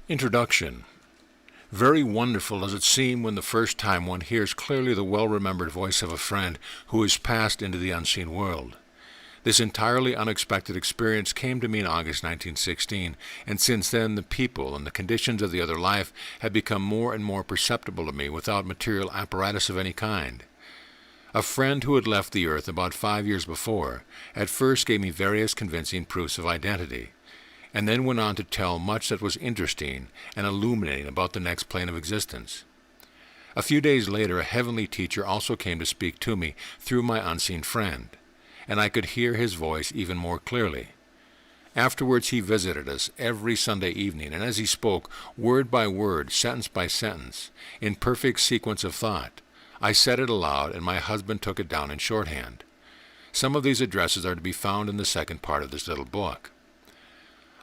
Introduction. Very wonderful does it seem when the first time one hears clearly the well-remembered voice of a friend who has passed into the unseen world. This entirely unexpected experience came to me in August 1916, and since then the people and the conditions of the other life have become more and more perceptible to me without material apparatus of any kind. A friend who had left the earth about 5 years before at first gave me various convincing proofs of identity, and then went on to tell much that was interesting and illuminating about the next plane of existence. A few days later, a heavenly teacher also came to speak to me through my unseen friend, and I could hear his voice even more clearly. Afterwards he visited us every Sunday evening, and as he spoke, word by word, sentence by sentence, in perfect sequence of thought, I said it aloud, and my husband took it down in shorthand. Some of these addresses are to be found in the second part of this little book.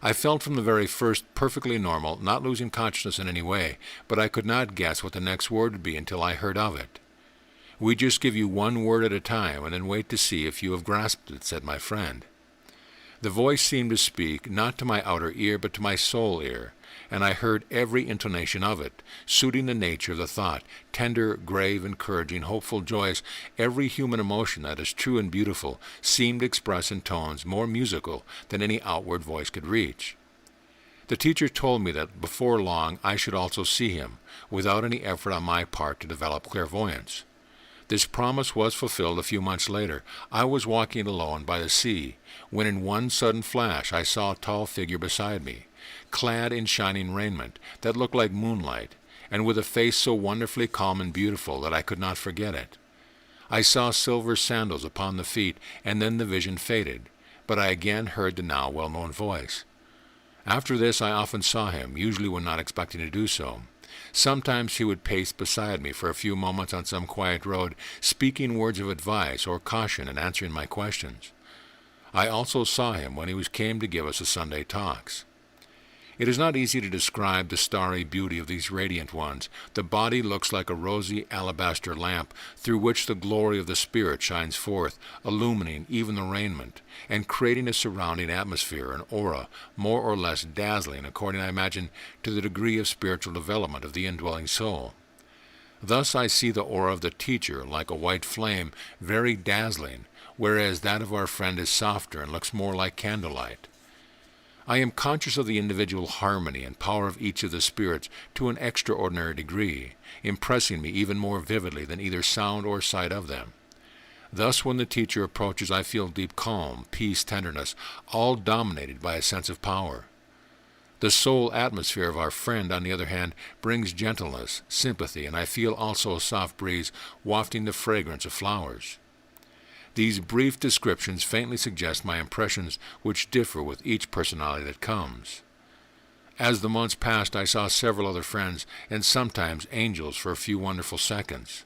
I felt from the very first perfectly normal, not losing consciousness in any way, but I could not guess what the next word would be until I heard of it. "We just give you one word at a time, and then wait to see if you have grasped it," said my friend. The voice seemed to speak not to my outer ear, but to my soul ear, and I heard every intonation of it, suiting the nature of the thought, tender, grave, encouraging, hopeful, joyous. Every human emotion that is true and beautiful seemed expressed in tones more musical than any outward voice could reach. The teacher told me that before long I should also see him, without any effort on my part to develop clairvoyance. This promise was fulfilled a few months later. I was walking alone by the sea, when in one sudden flash I saw a tall figure beside me, clad in shining raiment that looked like moonlight, and with a face so wonderfully calm and beautiful that I could not forget it. I saw silver sandals upon the feet, and then the vision faded, but I again heard the now well-known voice. After this I often saw him, usually when not expecting to do so. Sometimes he would pace beside me for a few moments on some quiet road, speaking words of advice or caution and answering my questions. I also saw him when he came to give us the Sunday talks. It is not easy to describe the starry beauty of these radiant ones. The body looks like a rosy alabaster lamp through which the glory of the Spirit shines forth, illumining even the raiment, and creating a surrounding atmosphere, an aura, more or less dazzling, according, I imagine, to the degree of spiritual development of the indwelling soul. Thus I see the aura of the teacher like a white flame, very dazzling, whereas that of our friend is softer and looks more like candlelight. I am conscious of the individual harmony and power of each of the spirits to an extraordinary degree, impressing me even more vividly than either sound or sight of them. Thus, when the teacher approaches, I feel deep calm, peace, tenderness, all dominated by a sense of power. The soul atmosphere of our friend, on the other hand, brings gentleness, sympathy, and I feel also a soft breeze wafting the fragrance of flowers. These brief descriptions faintly suggest my impressions, which differ with each personality that comes. As the months passed, I saw several other friends, and sometimes angels for a few wonderful seconds.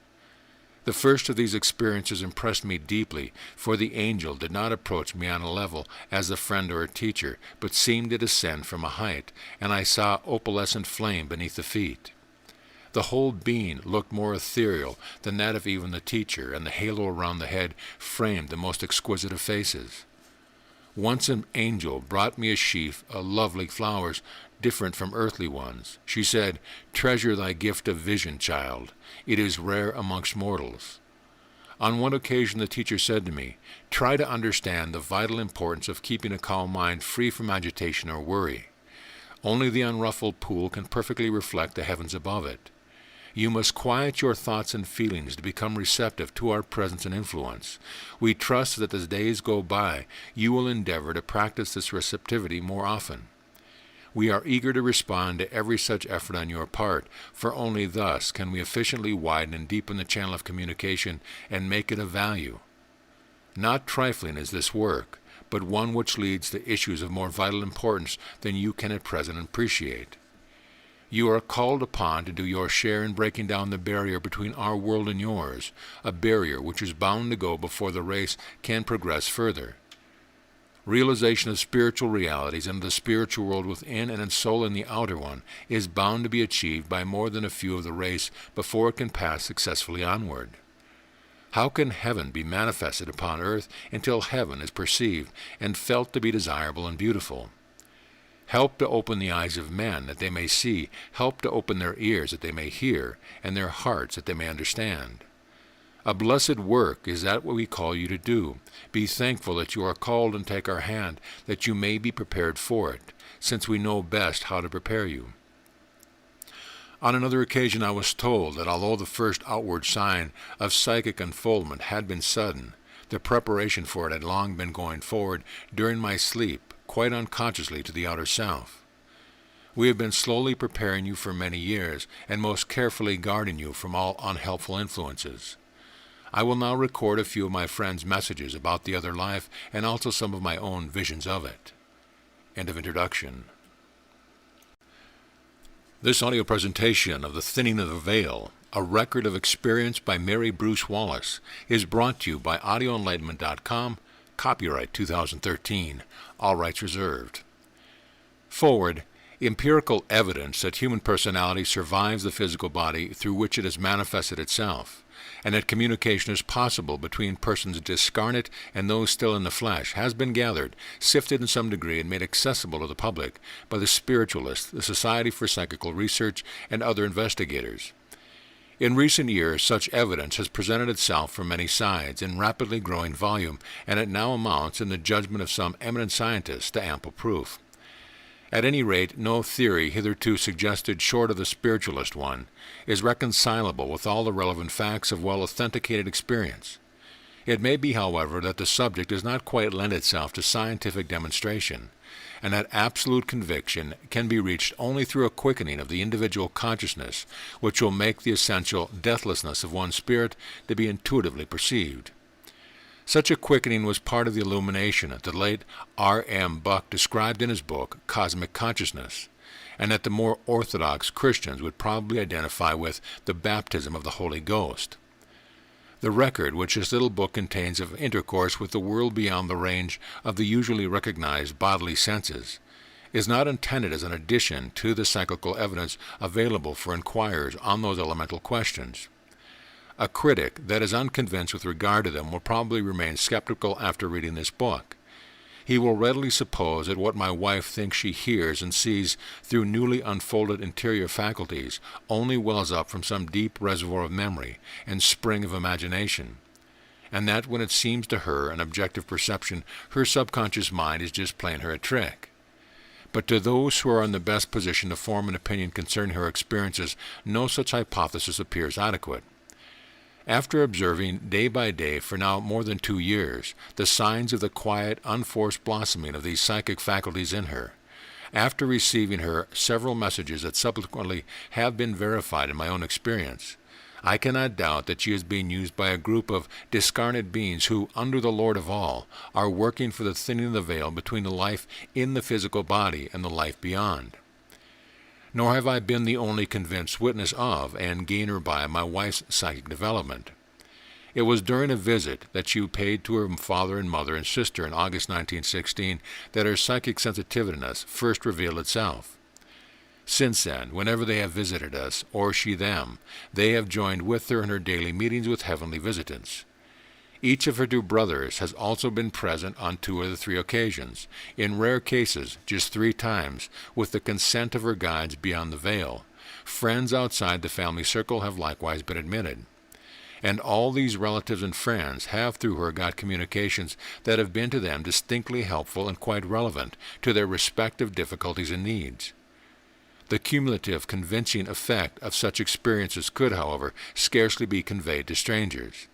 The first of these experiences impressed me deeply, for the angel did not approach me on a level as a friend or a teacher, but seemed to descend from a height, and I saw opalescent flame beneath the feet. The whole being looked more ethereal than that of even the teacher, and the halo around the head framed the most exquisite of faces. Once an angel brought me a sheaf of lovely flowers, different from earthly ones. She said, "Treasure thy gift of vision, child. It is rare amongst mortals." On one occasion the teacher said to me, "Try to understand the vital importance of keeping a calm mind free from agitation or worry. Only the unruffled pool can perfectly reflect the heavens above it. You must quiet your thoughts and feelings to become receptive to our presence and influence. We trust that as days go by, you will endeavor to practice this receptivity more often. We are eager to respond to every such effort on your part, for only thus can we efficiently widen and deepen the channel of communication and make it of value. Not trifling is this work, but one which leads to issues of more vital importance than you can at present appreciate. You are called upon to do your share in breaking down the barrier between our world and yours, a barrier which is bound to go before the race can progress further. Realization of spiritual realities and the spiritual world within and soul in the outer one is bound to be achieved by more than a few of the race before it can pass successfully onward. How can heaven be manifested upon earth until heaven is perceived and felt to be desirable and beautiful? Help to open the eyes of men that they may see, help to open their ears that they may hear, and their hearts that they may understand. A blessed work is that what we call you to do. Be thankful that you are called and take our hand, that you may be prepared for it, since we know best how to prepare you. On another occasion I was told that although the first outward sign of psychic unfoldment had been sudden, the preparation for it had long been going forward during my sleep, quite unconsciously to the outer self. We have been slowly preparing you for many years, and most carefully guarding you from all unhelpful influences. I will now record a few of my friends' messages about the other life, and also some of my own visions of it. End of introduction. This audio presentation of The Thinning of the Veil, a record of experience by Mary Bruce Wallace, is brought to you by audioenlightenment.com, copyright 2013, all rights reserved. Forward, empirical evidence that human personality survives the physical body through which it has manifested itself, and that communication is possible between persons discarnate and those still in the flesh, has been gathered, sifted in some degree, and made accessible to the public by the spiritualists, the Society for Psychical Research, and other investigators. In recent years, such evidence has presented itself from many sides in rapidly growing volume, and it now amounts, in the judgment of some eminent scientists, to ample proof. At any rate, no theory hitherto suggested short of the spiritualist one is reconcilable with all the relevant facts of well-authenticated experience. It may be, however, that the subject does not quite lend itself to scientific demonstration, and that absolute conviction can be reached only through a quickening of the individual consciousness, which will make the essential deathlessness of one's spirit to be intuitively perceived. Such a quickening was part of the illumination that the late R.M. Buck described in his book, Cosmic Consciousness, and that the more orthodox Christians would probably identify with the baptism of the Holy Ghost. The record which this little book contains of intercourse with the world beyond the range of the usually recognized bodily senses is not intended as an addition to the psychical evidence available for inquirers on those elemental questions. A critic that is unconvinced with regard to them will probably remain skeptical after reading this book. He will readily suppose that what my wife thinks she hears and sees through newly unfolded interior faculties only wells up from some deep reservoir of memory and spring of imagination, and that when it seems to her an objective perception, her subconscious mind is just playing her a trick. But to those who are in the best position to form an opinion concerning her experiences, no such hypothesis appears adequate. After observing day by day for now more than 2 years the signs of the quiet, unforced blossoming of these psychic faculties in her, after receiving her several messages that subsequently have been verified in my own experience, I cannot doubt that she is being used by a group of discarnate beings who, under the Lord of all, are working for the thinning of the veil between the life in the physical body and the life beyond. Nor have I been the only convinced witness of and gainer by my wife's psychic development. It was during a visit that she paid to her father and mother and sister in August 1916 that her psychic sensitiveness first revealed itself. Since then, whenever they have visited us, or she them, they have joined with her in her daily meetings with heavenly visitants. Each of her 2 brothers has also been present on 2 of the 3 occasions, in rare cases just 3 times, with the consent of her guides beyond the veil. Friends outside the family circle have likewise been admitted. And all these relatives and friends have through her got communications that have been to them distinctly helpful and quite relevant to their respective difficulties and needs. The cumulative, convincing effect of such experiences could, however, scarcely be conveyed to strangers.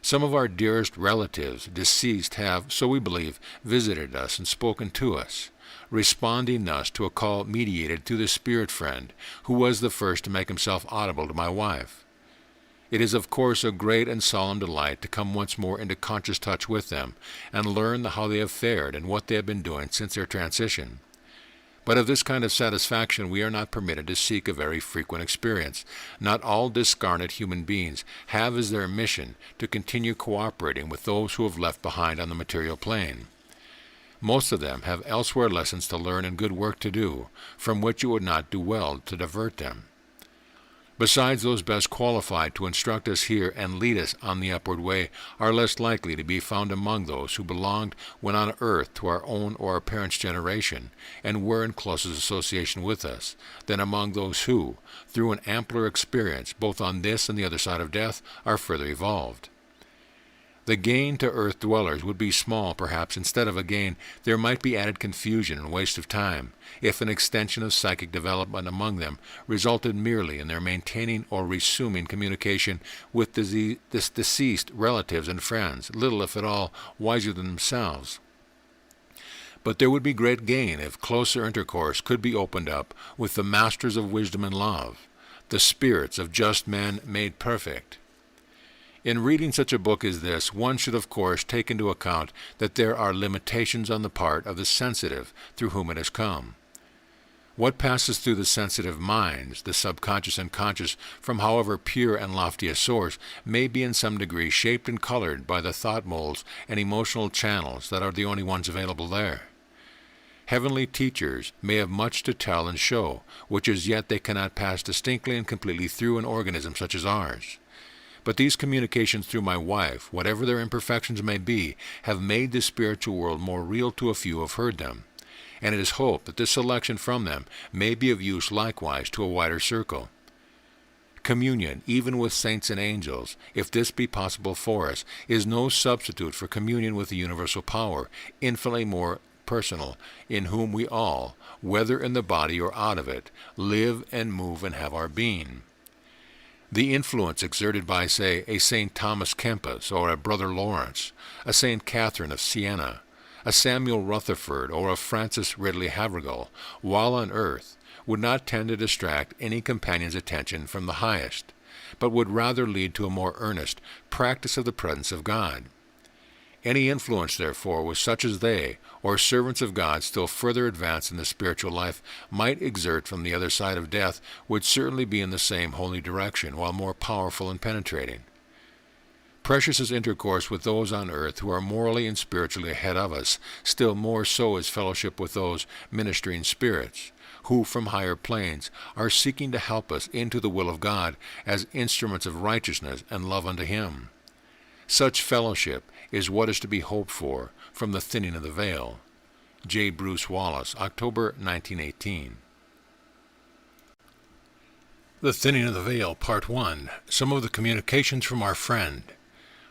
Some of our dearest relatives, deceased, have, so we believe, visited us and spoken to us, responding thus to a call mediated through the spirit friend, who was the first to make himself audible to my wife. It is, of course, a great and solemn delight to come once more into conscious touch with them, and learn how they have fared and what they have been doing since their transition. But of this kind of satisfaction we are not permitted to seek a very frequent experience. Not all discarnate human beings have as their mission to continue cooperating with those who have left behind on the material plane. Most of them have elsewhere lessons to learn and good work to do, from which it would not do well to divert them. Besides, those best qualified to instruct us here and lead us on the upward way are less likely to be found among those who belonged when on earth to our own or our parents' generation, and were in closest association with us, than among those who, through an ampler experience both on this and the other side of death, are further evolved. The gain to earth dwellers would be small, perhaps. Instead of a gain, there might be added confusion and waste of time, if an extension of psychic development among them resulted merely in their maintaining or resuming communication with deceased relatives and friends, little, if at all, wiser than themselves. But there would be great gain if closer intercourse could be opened up with the masters of wisdom and love, the spirits of just men made perfect. In reading such a book as this, one should of course take into account that there are limitations on the part of the sensitive through whom it has come. What passes through the sensitive minds, the subconscious and conscious, from however pure and lofty a source, may be in some degree shaped and colored by the thought molds and emotional channels that are the only ones available there. Heavenly teachers may have much to tell and show, which as yet they cannot pass distinctly and completely through an organism such as ours. But these communications through my wife, whatever their imperfections may be, have made the spiritual world more real to a few who have heard them, and it is hoped that this selection from them may be of use likewise to a wider circle. Communion, even with saints and angels, if this be possible for us, is no substitute for communion with the universal power, infinitely more personal, in whom we all, whether in the body or out of it, live and move and have our being. The influence exerted by, say, a St. Thomas Kempis or a Brother Lawrence, a St. Catherine of Siena, a Samuel Rutherford or a Francis Ridley Havergal, while on earth, would not tend to distract any companion's attention from the highest, but would rather lead to a more earnest practice of the presence of God. Any influence, therefore, with such as they, or servants of God still further advanced in the spiritual life, might exert from the other side of death, would certainly be in the same holy direction, while more powerful and penetrating. Precious is intercourse with those on earth who are morally and spiritually ahead of us, still more so is fellowship with those ministering spirits, who from higher planes are seeking to help us into the will of God as instruments of righteousness and love unto Him. Such fellowship is what is to be hoped for from the thinning of the veil. J. Bruce Wallace, October 1918. The Thinning of the Veil, Part 1. Some of the communications from our friend.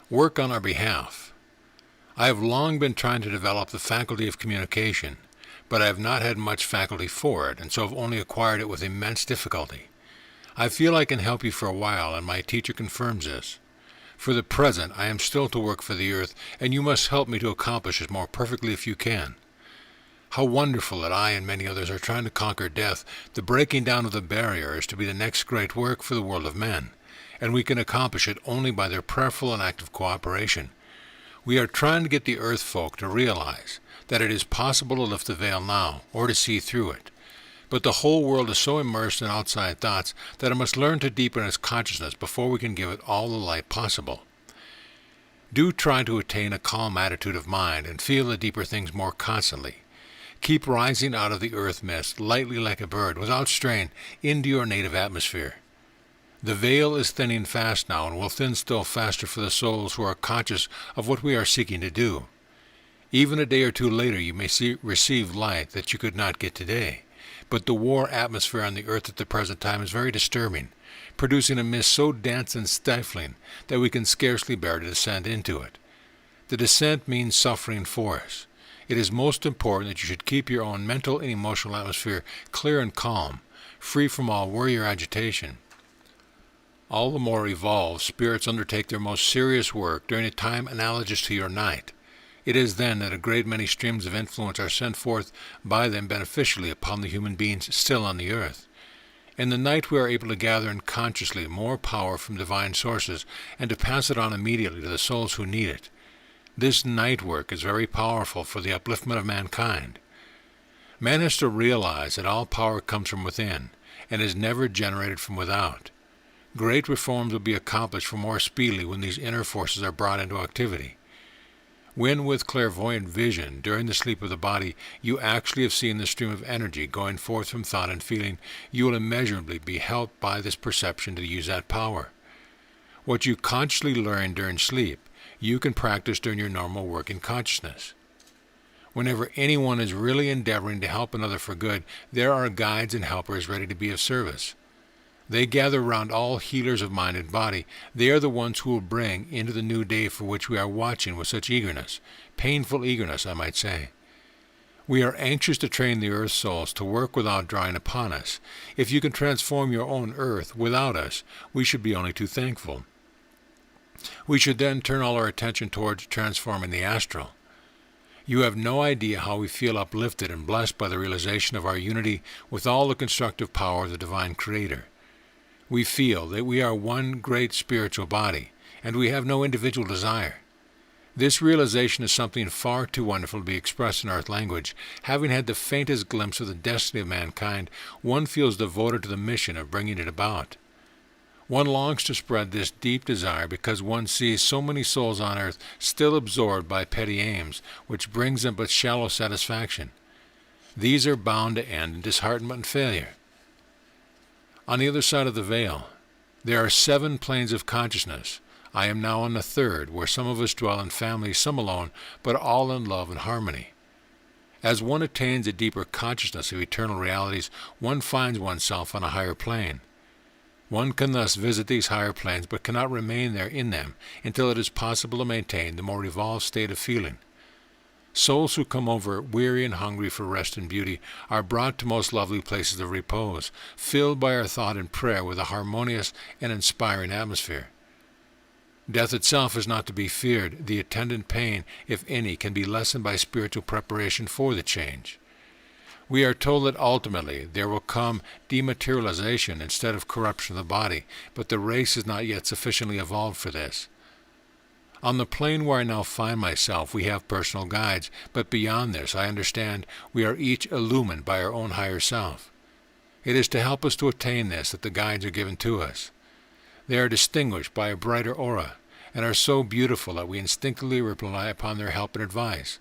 Work on our behalf. I have long been trying to develop the faculty of communication, but I have not had much faculty for it, and so have only acquired it with immense difficulty. I feel I can help you for a while, and my teacher confirms this. For the present, I am still to work for the earth, and you must help me to accomplish it more perfectly if you can. How wonderful that I and many others are trying to conquer death. The breaking down of the barrier is to be the next great work for the world of men, and we can accomplish it only by their prayerful and active cooperation. We are trying to get the earth folk to realize that it is possible to lift the veil now, or to see through it. But the whole world is so immersed in outside thoughts that it must learn to deepen its consciousness before we can give it all the light possible. Do try to attain a calm attitude of mind and feel the deeper things more constantly. Keep rising out of the earth mist, lightly like a bird, without strain, into your native atmosphere. The veil is thinning fast now, and will thin still faster for the souls who are conscious of what we are seeking to do. Even a day or two later you may receive light that you could not get today. But the war atmosphere on the earth at the present time is very disturbing, producing a mist so dense and stifling that we can scarcely bear to descend into it. The descent means suffering for us. It is most important that you should keep your own mental and emotional atmosphere clear and calm, free from all worry or agitation. All the more evolved spirits undertake their most serious work during a time analogous to your night. It is then that a great many streams of influence are sent forth by them beneficially upon the human beings still on the earth. In the night we are able to gather in consciously more power from divine sources and to pass it on immediately to the souls who need it. This night work is very powerful for the upliftment of mankind. Man has to realize that all power comes from within and is never generated from without. Great reforms will be accomplished more speedily when these inner forces are brought into activity. When with clairvoyant vision, during the sleep of the body, you actually have seen the stream of energy going forth from thought and feeling, you will immeasurably be helped by this perception to use that power. What you consciously learn during sleep, you can practice during your normal working consciousness. Whenever anyone is really endeavoring to help another for good, there are guides and helpers ready to be of service. They gather around all healers of mind and body. They are the ones who will bring into the new day for which we are watching with such eagerness, painful eagerness, I might say. We are anxious to train the earth souls to work without drawing upon us. If you can transform your own earth without us, we should be only too thankful. We should then turn all our attention towards transforming the astral. You have no idea how we feel uplifted and blessed by the realization of our unity with all the constructive power of the Divine Creator. We feel that we are one great spiritual body, and we have no individual desire. This realization is something far too wonderful to be expressed in earth language. Having had the faintest glimpse of the destiny of mankind, one feels devoted to the mission of bringing it about. One longs to spread this deep desire because one sees so many souls on earth still absorbed by petty aims, which brings them but shallow satisfaction. These are bound to end in disheartenment and failure. On the other side of the veil, there are 7 planes of consciousness. I am now on the 3rd, where some of us dwell in families, some alone, but all in love and harmony. As one attains a deeper consciousness of eternal realities, one finds oneself on a higher plane. One can thus visit these higher planes, but cannot remain there in them until it is possible to maintain the more evolved state of feeling. Souls who come over weary and hungry for rest and beauty are brought to most lovely places of repose, filled by our thought and prayer with a harmonious and inspiring atmosphere. Death itself is not to be feared. The attendant pain, if any, can be lessened by spiritual preparation for the change. We are told that ultimately there will come dematerialization instead of corruption of the body, but the race is not yet sufficiently evolved for this. On the plane where I now find myself, we have personal guides, but beyond this, I understand, we are each illumined by our own higher self. It is to help us to attain this that the guides are given to us. They are distinguished by a brighter aura, and are so beautiful that we instinctively rely upon their help and advice.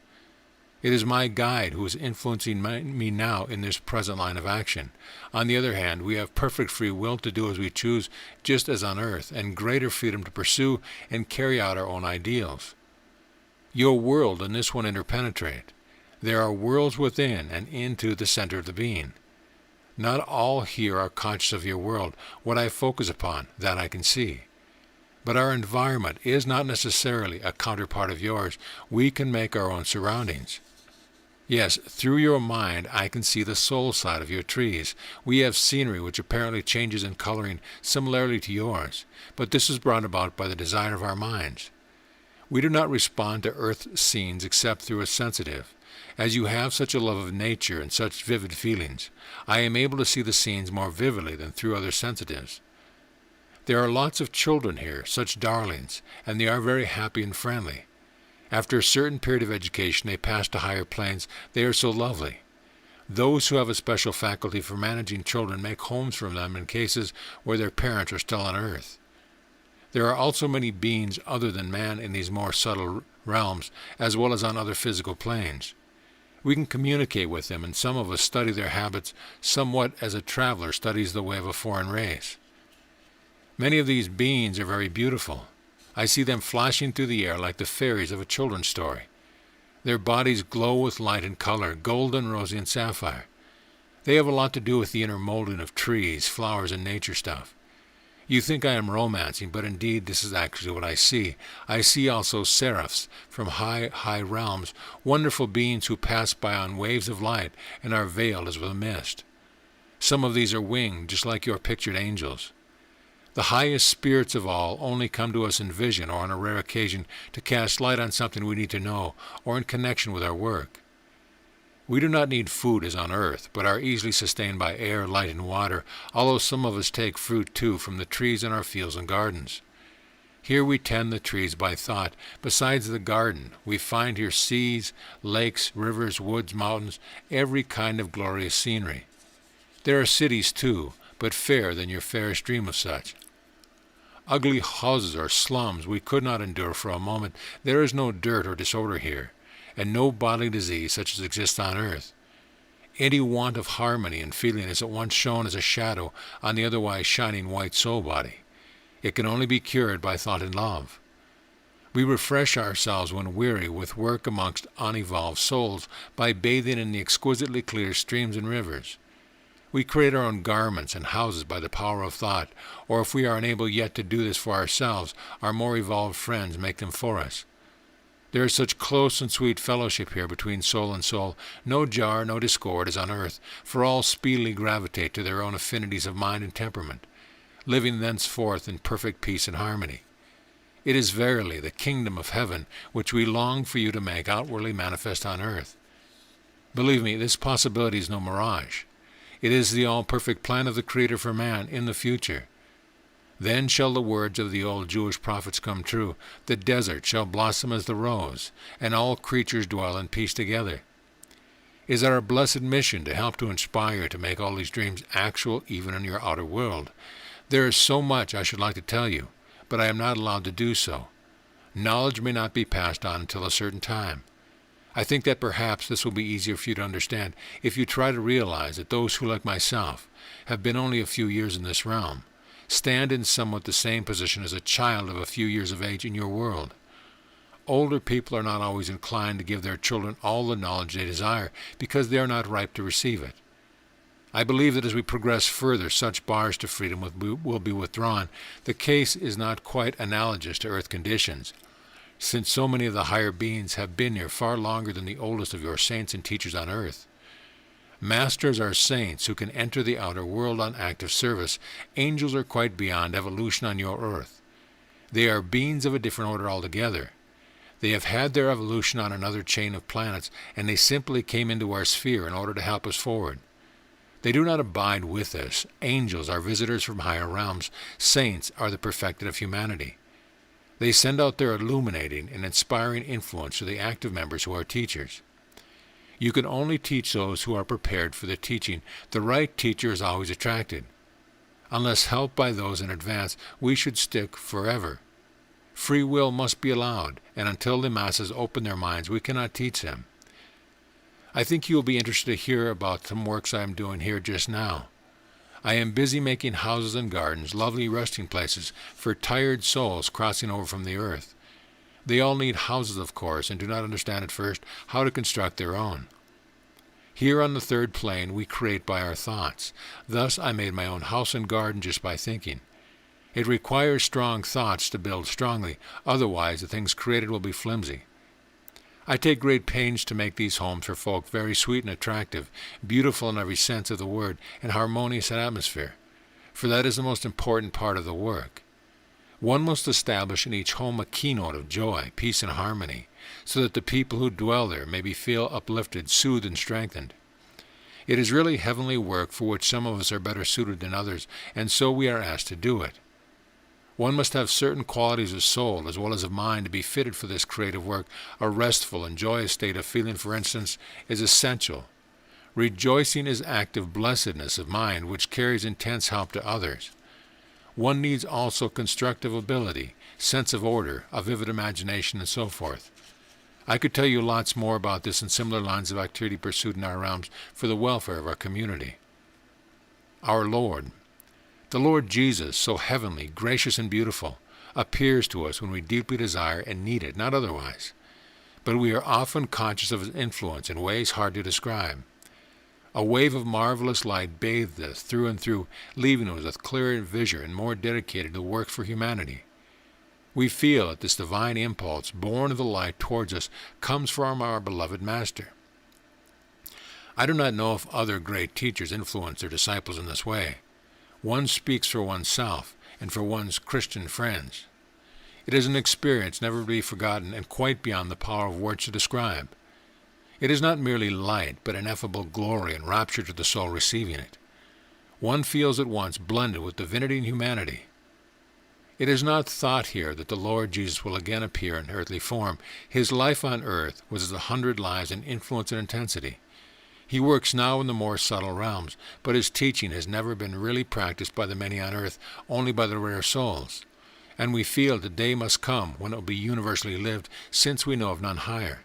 It is my guide who is influencing me now in this present line of action. On the other hand, we have perfect free will to do as we choose, just as on earth, and greater freedom to pursue and carry out our own ideals. Your world and this one interpenetrate. There are worlds within and into the center of the being. Not all here are conscious of your world. What I focus upon, that I can see. But our environment is not necessarily a counterpart of yours. We can make our own surroundings. Yes, through your mind I can see the soul side of your trees. We have scenery which apparently changes in coloring similarly to yours, but this is brought about by the desire of our minds. We do not respond to earth scenes except through a sensitive. As you have such a love of nature and such vivid feelings, I am able to see the scenes more vividly than through other sensitives. There are lots of children here, such darlings, and they are very happy and friendly. After a certain period of education, they pass to higher planes. They are so lovely. Those who have a special faculty for managing children make homes for them in cases where their parents are still on earth. There are also many beings other than man in these more subtle realms, as well as on other physical planes. We can communicate with them, and some of us study their habits somewhat as a traveler studies the way of a foreign race. Many of these beings are very beautiful. I see them flashing through the air like the fairies of a children's story. Their bodies glow with light and color, golden, rosy, and sapphire. They have a lot to do with the inner molding of trees, flowers, and nature stuff. You think I am romancing, but indeed this is actually what I see. I see also seraphs from high, high realms, wonderful beings who pass by on waves of light and are veiled as with a mist. Some of these are winged, just like your pictured angels. The highest spirits of all only come to us in vision or on a rare occasion to cast light on something we need to know or in connection with our work. We do not need food as on earth, but are easily sustained by air, light, and water, although some of us take fruit too from the trees in our fields and gardens. Here we tend the trees by thought. Besides the garden, we find here seas, lakes, rivers, woods, mountains, every kind of glorious scenery. There are cities too, but fairer than your fairest dream of such. Ugly houses or slums we could not endure for a moment. There is no dirt or disorder here, and no bodily disease such as exists on earth. Any want of harmony and feeling is at once shown as a shadow on the otherwise shining white soul body. It can only be cured by thought and love. We refresh ourselves when weary with work amongst unevolved souls by bathing in the exquisitely clear streams and rivers. We create our own garments and houses by the power of thought, or if we are unable yet to do this for ourselves, our more evolved friends make them for us. There is such close and sweet fellowship here between soul and soul, no jar, no discord as on earth, for all speedily gravitate to their own affinities of mind and temperament, living thenceforth in perfect peace and harmony. It is verily the kingdom of heaven which we long for you to make outwardly manifest on earth. Believe me, this possibility is no mirage. It is the all-perfect plan of the Creator for man in the future. Then shall the words of the old Jewish prophets come true. The desert shall blossom as the rose, and all creatures dwell in peace together. It is our blessed mission to help to inspire to make all these dreams actual even in your outer world. There is so much I should like to tell you, but I am not allowed to do so. Knowledge may not be passed on until a certain time. I think that perhaps this will be easier for you to understand if you try to realize that those who, like myself, have been only a few years in this realm, stand in somewhat the same position as a child of a few years of age in your world. Older people are not always inclined to give their children all the knowledge they desire because they are not ripe to receive it. I believe that as we progress further, such bars to freedom will be withdrawn. The case is not quite analogous to earth conditions, since so many of the higher beings have been here far longer than the oldest of your saints and teachers on earth. Masters are saints who can enter the outer world on active service. Angels are quite beyond evolution on your earth. They are beings of a different order altogether. They have had their evolution on another chain of planets, and they simply came into our sphere in order to help us forward. They do not abide with us. Angels are visitors from higher realms. Saints are the perfected of humanity. They send out their illuminating and inspiring influence to the active members who are teachers. You can only teach those who are prepared for the teaching. The right teacher is always attracted. Unless helped by those in advance, we should stick forever. Free will must be allowed, and until the masses open their minds, we cannot teach them. I think you will be interested to hear about some works I am doing here just now. I am busy making houses and gardens, lovely resting places for tired souls crossing over from the earth. They all need houses, of course, and do not understand at first how to construct their own. Here on the third plane we create by our thoughts. Thus I made my own house and garden just by thinking. It requires strong thoughts to build strongly, otherwise the things created will be flimsy. I take great pains to make these homes for folk very sweet and attractive, beautiful in every sense of the word, and harmonious in atmosphere, for that is the most important part of the work. One must establish in each home a keynote of joy, peace, and harmony, so that the people who dwell there may feel uplifted, soothed, and strengthened. It is really heavenly work for which some of us are better suited than others, and so we are asked to do it. One must have certain qualities of soul as well as of mind to be fitted for this creative work. A restful and joyous state of feeling, for instance, is essential. Rejoicing is active blessedness of mind which carries intense help to others. One needs also constructive ability, sense of order, a vivid imagination, and so forth. I could tell you lots more about this and similar lines of activity pursued in our realms for the welfare of our community. Our Lord, the Lord Jesus, so heavenly, gracious, and beautiful, appears to us when we deeply desire and need it, not otherwise. But we are often conscious of his influence in ways hard to describe. A wave of marvelous light bathed us through and through, leaving us with clearer vision and more dedicated to work for humanity. We feel that this divine impulse, born of the light towards us, comes from our beloved Master. I do not know if other great teachers influence their disciples in this way. One speaks for oneself and for one's Christian friends. It is an experience never to be forgotten and quite beyond the power of words to describe. It is not merely light, but ineffable glory and rapture to the soul receiving it. One feels at once blended with divinity and humanity. It is not thought here that the Lord Jesus will again appear in earthly form. His life on earth was as 100 lives in influence and intensity. He works now in the more subtle realms, but his teaching has never been really practiced by the many on earth, only by the rare souls. and we feel the day must come when it will be universally lived, since we know of none higher.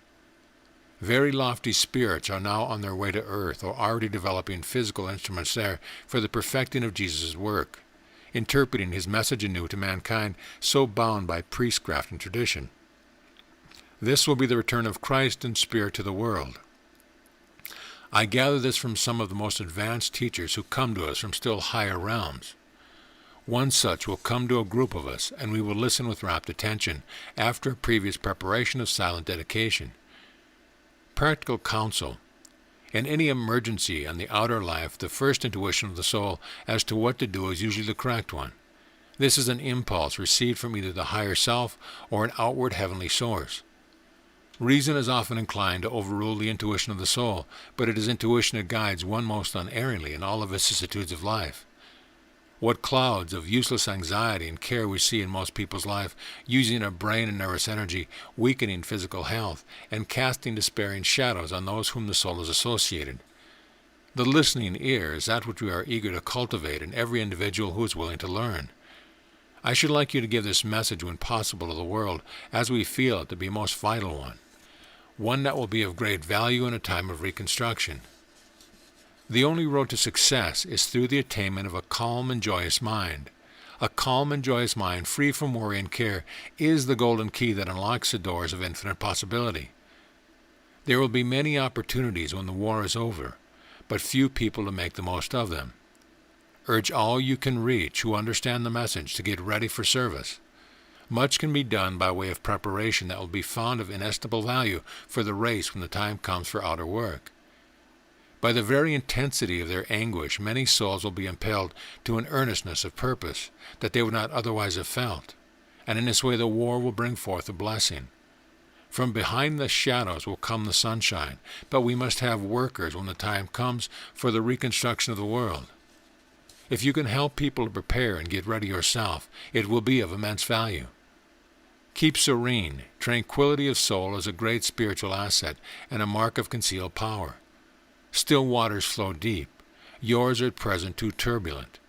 Very lofty spirits are now on their way to earth, or already developing physical instruments there for the perfecting of Jesus' work, interpreting his message anew to mankind, so bound by priestcraft and tradition. This will be the return of Christ in spirit to the world. I gather this from some of the most advanced teachers who come to us from still higher realms. One such will come to a group of us, and we will listen with rapt attention, after a previous preparation of silent dedication. Practical counsel. In any emergency on the outer life, the first intuition of the soul as to what to do is usually the correct one. This is an impulse received from either the higher self or an outward heavenly source. Reason is often inclined to overrule the intuition of the soul, but it is intuition that guides one most unerringly in all the vicissitudes of life. What clouds of useless anxiety and care we see in most people's life, using our brain and nervous energy, weakening physical health, and casting despairing shadows on those whom the soul is associated. The listening ear is that which we are eager to cultivate in every individual who is willing to learn. I should like you to give this message when possible to the world, as we feel it to be a most vital one that will be of great value in a time of reconstruction. The only road to success is through the attainment of a calm and joyous mind. A calm and joyous mind, free from worry and care, is the golden key that unlocks the doors of infinite possibility. There will be many opportunities when the war is over, but few people to make the most of them. Urge all you can reach who understand the message to get ready for service. Much can be done by way of preparation that will be found of inestimable value for the race when the time comes for outer work. By the very intensity of their anguish, many souls will be impelled to an earnestness of purpose that they would not otherwise have felt, and in this way the war will bring forth a blessing. From behind the shadows will come the sunshine, but we must have workers when the time comes for the reconstruction of the world. If you can help people to prepare and get ready yourself, it will be of immense value. Keep serene. Tranquility of soul is a great spiritual asset and a mark of concealed power. Still waters flow deep. Yours are at present too turbulent.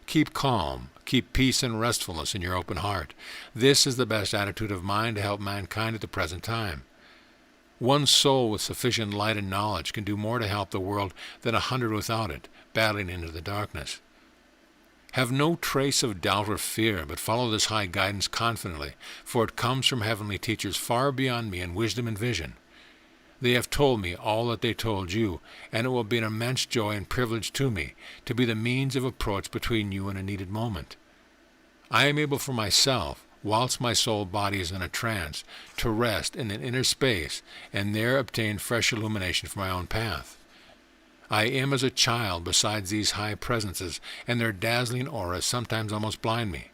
Keep calm. Keep peace and restfulness in your open heart. This is the best attitude of mind to help mankind at the present time. One soul with sufficient light and knowledge can do more to help the world than 100 without it, battling into the darkness. Have no trace of doubt or fear, but follow this high guidance confidently, for it comes from heavenly teachers far beyond me in wisdom and vision. They have told me all that they told you, and it will be an immense joy and privilege to me to be the means of approach between you and a needed moment. I am able for myself, whilst my soul body is in a trance, to rest in an inner space and there obtain fresh illumination for my own path. I am as a child beside these high presences, and their dazzling auras sometimes almost blind me.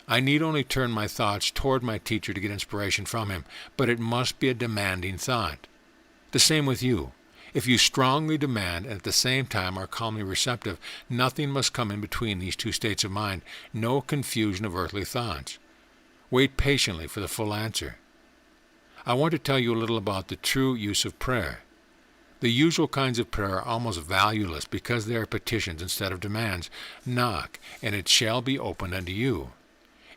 I need only turn my thoughts toward my teacher to get inspiration from him, but it must be a demanding thought. The same with you. If you strongly demand and at the same time are calmly receptive, nothing must come in between these two states of mind, no confusion of earthly thoughts. Wait patiently for the full answer. I want to tell you a little about the true use of prayer. The usual kinds of prayer are almost valueless because they are petitions instead of demands. Knock, and it shall be opened unto you.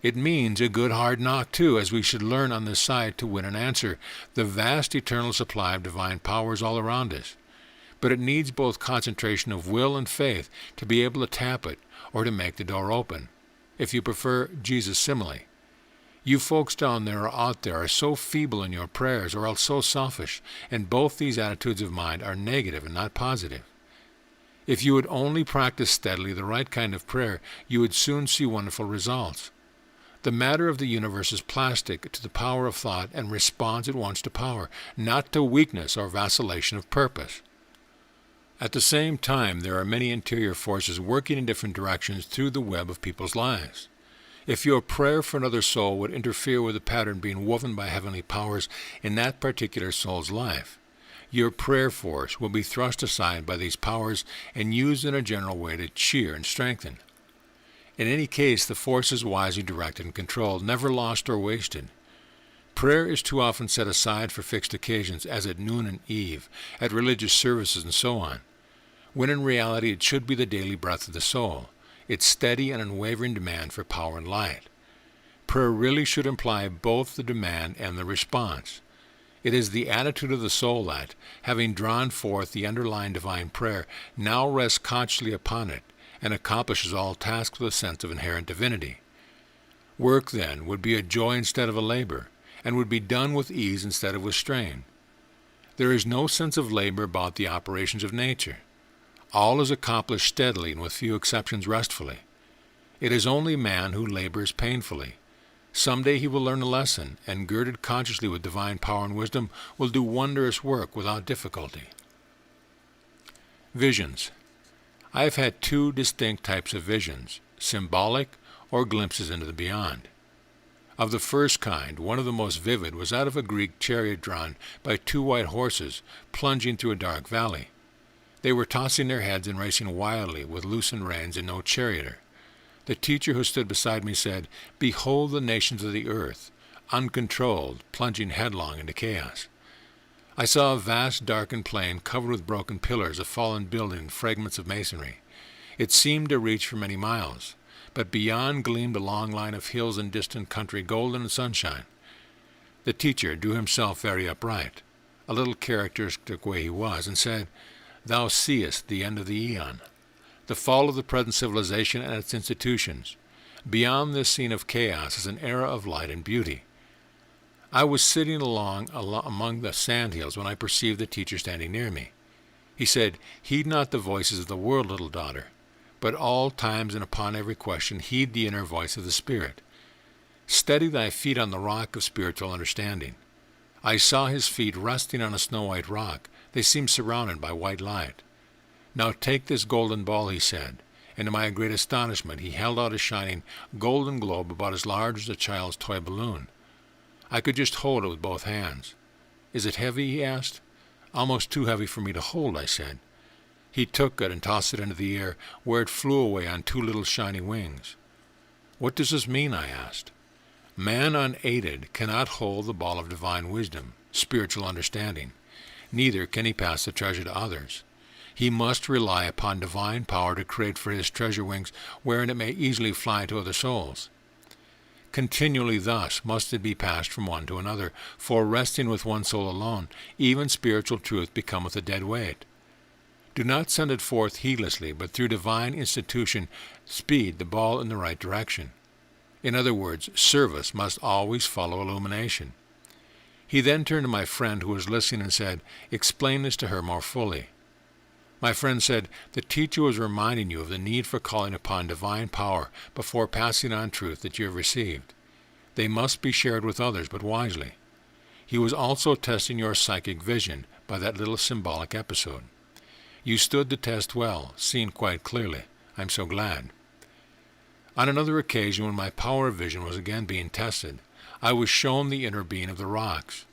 It means a good hard knock, too, as we should learn on this side to win an answer, the vast eternal supply of divine powers all around us. But it needs both concentration of will and faith to be able to tap it or to make the door open, if you prefer Jesus' simile. You folks down there or out there are so feeble in your prayers or else so selfish, and both these attitudes of mind are negative and not positive. If you would only practice steadily the right kind of prayer, you would soon see wonderful results. The matter of the universe is plastic to the power of thought and responds at once to power, not to weakness or vacillation of purpose. At the same time, there are many interior forces working in different directions through the web of people's lives. If your prayer for another soul would interfere with the pattern being woven by heavenly powers in that particular soul's life, your prayer force will be thrust aside by these powers and used in a general way to cheer and strengthen. In any case, the force is wisely directed and controlled, never lost or wasted. Prayer is too often set aside for fixed occasions, as at noon and eve, at religious services and so on, when in reality it should be the daily breath of the soul, its steady and unwavering demand for power and light. Prayer really should imply both the demand and the response. It is the attitude of the soul that, having drawn forth the underlying divine prayer, now rests consciously upon it and accomplishes all tasks with a sense of inherent divinity. Work, then, would be a joy instead of a labor, and would be done with ease instead of with strain. There is no sense of labor about the operations of nature. All is accomplished steadily and with few exceptions restfully. It is only man who labors painfully. Some day he will learn a lesson, and girded consciously with divine power and wisdom, will do wondrous work without difficulty. Visions. I have had two distinct types of visions, symbolic or glimpses into the beyond. Of the first kind, one of the most vivid was that of a Greek chariot drawn by two white horses plunging through a dark valley. They were tossing their heads and racing wildly with loosened reins and no charioteer. The teacher who stood beside me said, "Behold the nations of the earth, uncontrolled, plunging headlong into chaos." I saw a vast darkened plain covered with broken pillars of fallen building and fragments of masonry. It seemed to reach for many miles, but beyond gleamed a long line of hills and distant country, golden in sunshine. The teacher drew himself very upright, a little characteristic way he was, and said, "Thou seest the end of the eon, the fall of the present civilization and its institutions. Beyond this scene of chaos is an era of light and beauty." I was sitting among the sandhills when I perceived the teacher standing near me. He said, "Heed not the voices of the world, little daughter, but all times and upon every question heed the inner voice of the Spirit. Steady thy feet on the rock of spiritual understanding." I saw his feet resting on a snow-white rock. They seemed surrounded by white light. "Now take this golden ball," he said, and to my great astonishment he held out a shining golden globe about as large as a child's toy balloon. I could just hold it with both hands. "Is it heavy?" he asked. "Almost too heavy for me to hold," I said. He took it and tossed it into the air, where it flew away on two little shiny wings. "What does this mean?" I asked. Man unaided cannot hold the ball of divine wisdom, spiritual understanding. Neither can he pass the treasure to others. He must rely upon divine power to create for his treasure wings wherein it may easily fly to other souls. Continually thus must it be passed from one to another, for resting with one soul alone, even spiritual truth becometh a dead weight. Do not send it forth heedlessly, but through divine institution speed the ball in the right direction. In other words, service must always follow illumination. He then turned to my friend who was listening and said, "Explain this to her more fully." My friend said, "The teacher was reminding you of the need for calling upon divine power before passing on truth that you have received. They must be shared with others, but wisely. He was also testing your psychic vision by that little symbolic episode. You stood the test well, seeing quite clearly. I'm so glad." On another occasion, when my power of vision was again being tested, I was shown the inner being of the rocks.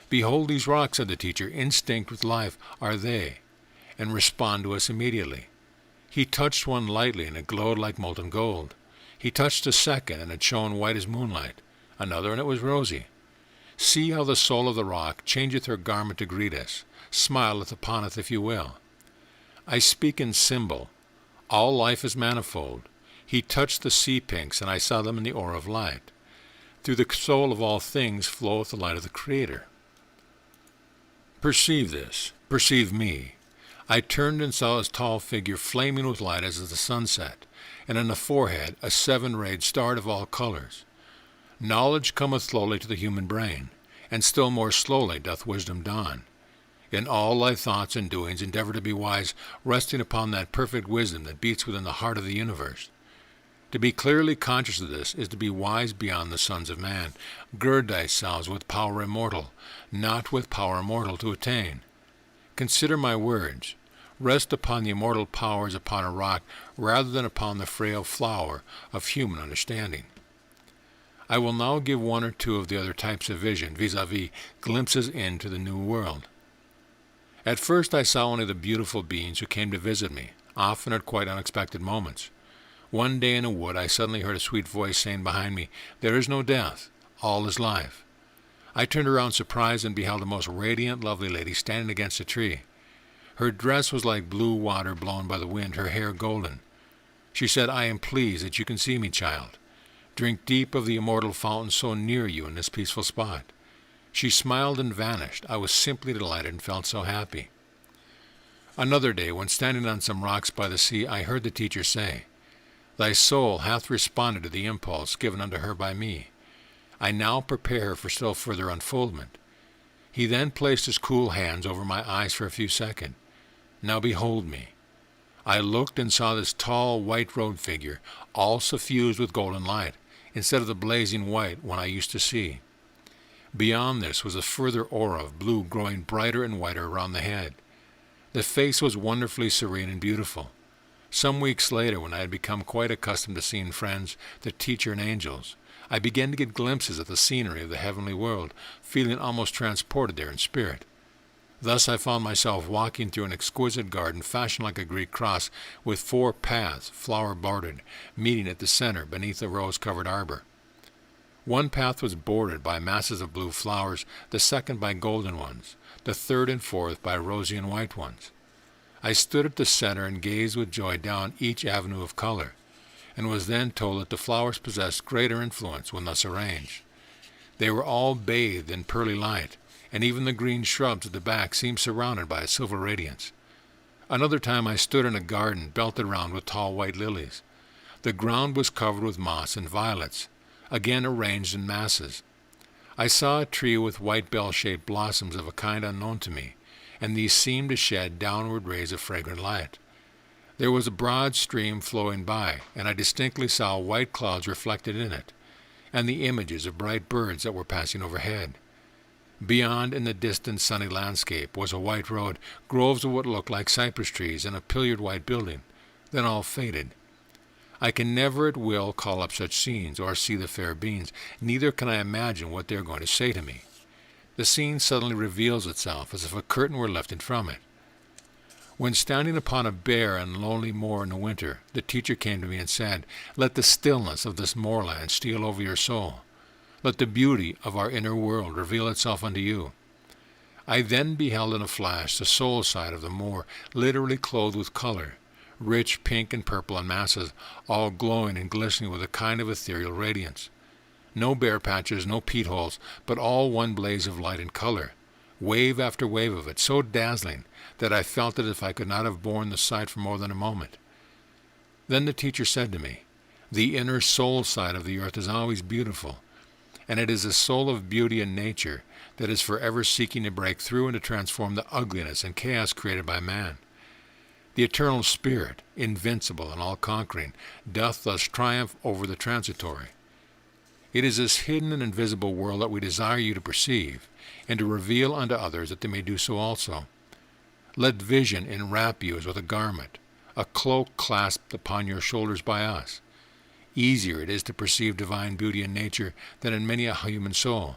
"Behold these rocks," said the teacher, "instinct with life are they, and respond to us immediately." He touched one lightly, and it glowed like molten gold. He touched a second, and it shone white as moonlight. Another, and it was rosy. "See how the soul of the rock changeth her garment to greet us, smileth upon us, if you will. I speak in symbol. All life is manifold. He touched the sea pinks, and I saw them in the aura of light. Through the soul of all things floweth the light of the Creator. Perceive this. Perceive me. I turned and saw his tall figure flaming with light as the sunset, and on the forehead a seven-rayed star of all colors. Knowledge cometh slowly to the human brain, and still more slowly doth wisdom dawn. In all thy thoughts and doings endeavor to be wise, resting upon that perfect wisdom that beats within the heart of the universe. To be clearly conscious of this is to be wise beyond the sons of man. Gird thyself with power immortal, not with power mortal to attain. Consider my words. Rest upon the immortal power as upon a rock, rather than upon the frail flower of human understanding. I will now give one or two of the other types of vision, vis-a-vis glimpses into the new world. At first I saw only the beautiful beings who came to visit me, often at quite unexpected moments. One day in a wood I suddenly heard a sweet voice saying behind me, "There is no death, all is life." I turned around surprised and beheld a most radiant, lovely lady standing against a tree. Her dress was like blue water blown by the wind, her hair golden. She said, "I am pleased that you can see me, child. Drink deep of the immortal fountain so near you in this peaceful spot. She smiled and vanished. I was simply delighted and felt so happy. Another day, when standing on some rocks by the sea, I heard the teacher say, "Thy soul hath responded to the impulse given unto her by me. I now prepare her for still further unfoldment." He then placed his cool hands over my eyes for a few seconds. "Now behold me." I looked and saw this tall, white-robed figure, all suffused with golden light, instead of the blazing white one I used to see. Beyond this was a further aura of blue growing brighter and whiter around the head. The face was wonderfully serene and beautiful. Some weeks later, when I had become quite accustomed to seeing friends, the teacher and angels, I began to get glimpses of the scenery of the heavenly world, feeling almost transported there in spirit. Thus I found myself walking through an exquisite garden fashioned like a Greek cross, with 4 paths, flower-bordered, meeting at the center beneath a rose-covered arbor. One path was bordered by masses of blue flowers, the second by golden ones, the third and fourth by rosy and white ones. I stood at the center and gazed with joy down each avenue of color, and was then told that the flowers possessed greater influence when thus arranged. They were all bathed in pearly light, and even the green shrubs at the back seemed surrounded by a silver radiance. Another time I stood in a garden belted round with tall white lilies. The ground was covered with moss and violets, again arranged in masses. I saw a tree with white bell-shaped blossoms of a kind unknown to me, and these seemed to shed downward rays of fragrant light. There was a broad stream flowing by, and I distinctly saw white clouds reflected in it, and the images of bright birds that were passing overhead. Beyond, in the distant sunny landscape, was a white road, groves of what looked like cypress trees, and a pillared white building. Then all faded. I can never at will call up such scenes, or see the fair beings, neither can I imagine what they are going to say to me. The scene suddenly reveals itself, as if a curtain were lifted from it. When standing upon a bare and lonely moor in the winter, the teacher came to me and said, "Let the stillness of this moorland steal over your soul. Let the beauty of our inner world reveal itself unto you." I then beheld in a flash the soul side of the moor, literally clothed with color, rich pink and purple in masses, all glowing and glistening with a kind of ethereal radiance. No bare patches, no peat holes, but all one blaze of light and color, wave after wave of it, so dazzling that I felt as if I could not have borne the sight for more than a moment. Then the teacher said to me, "The inner soul side of the earth is always beautiful, and it is the soul of beauty in nature that is forever seeking to break through and to transform the ugliness and chaos created by man. The eternal spirit, invincible and all-conquering, doth thus triumph over the transitory. It is this hidden and invisible world that we desire you to perceive, and to reveal unto others that they may do so also. Let vision enwrap you as with a garment, a cloak clasped upon your shoulders by us. Easier it is to perceive divine beauty in nature than in many a human soul.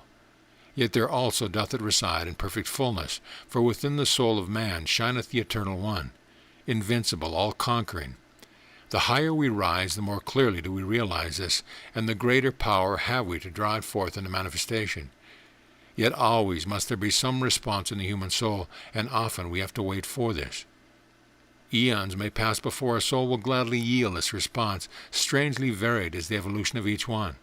Yet there also doth it reside in perfect fullness, for within the soul of man shineth the Eternal One, invincible, all-conquering. The higher we rise, the more clearly do we realize this, and the greater power have we to draw it forth into manifestation. Yet always must there be some response in the human soul, and often we have to wait for this. Eons may pass before a soul will gladly yield this response. Strangely varied is the evolution of each one.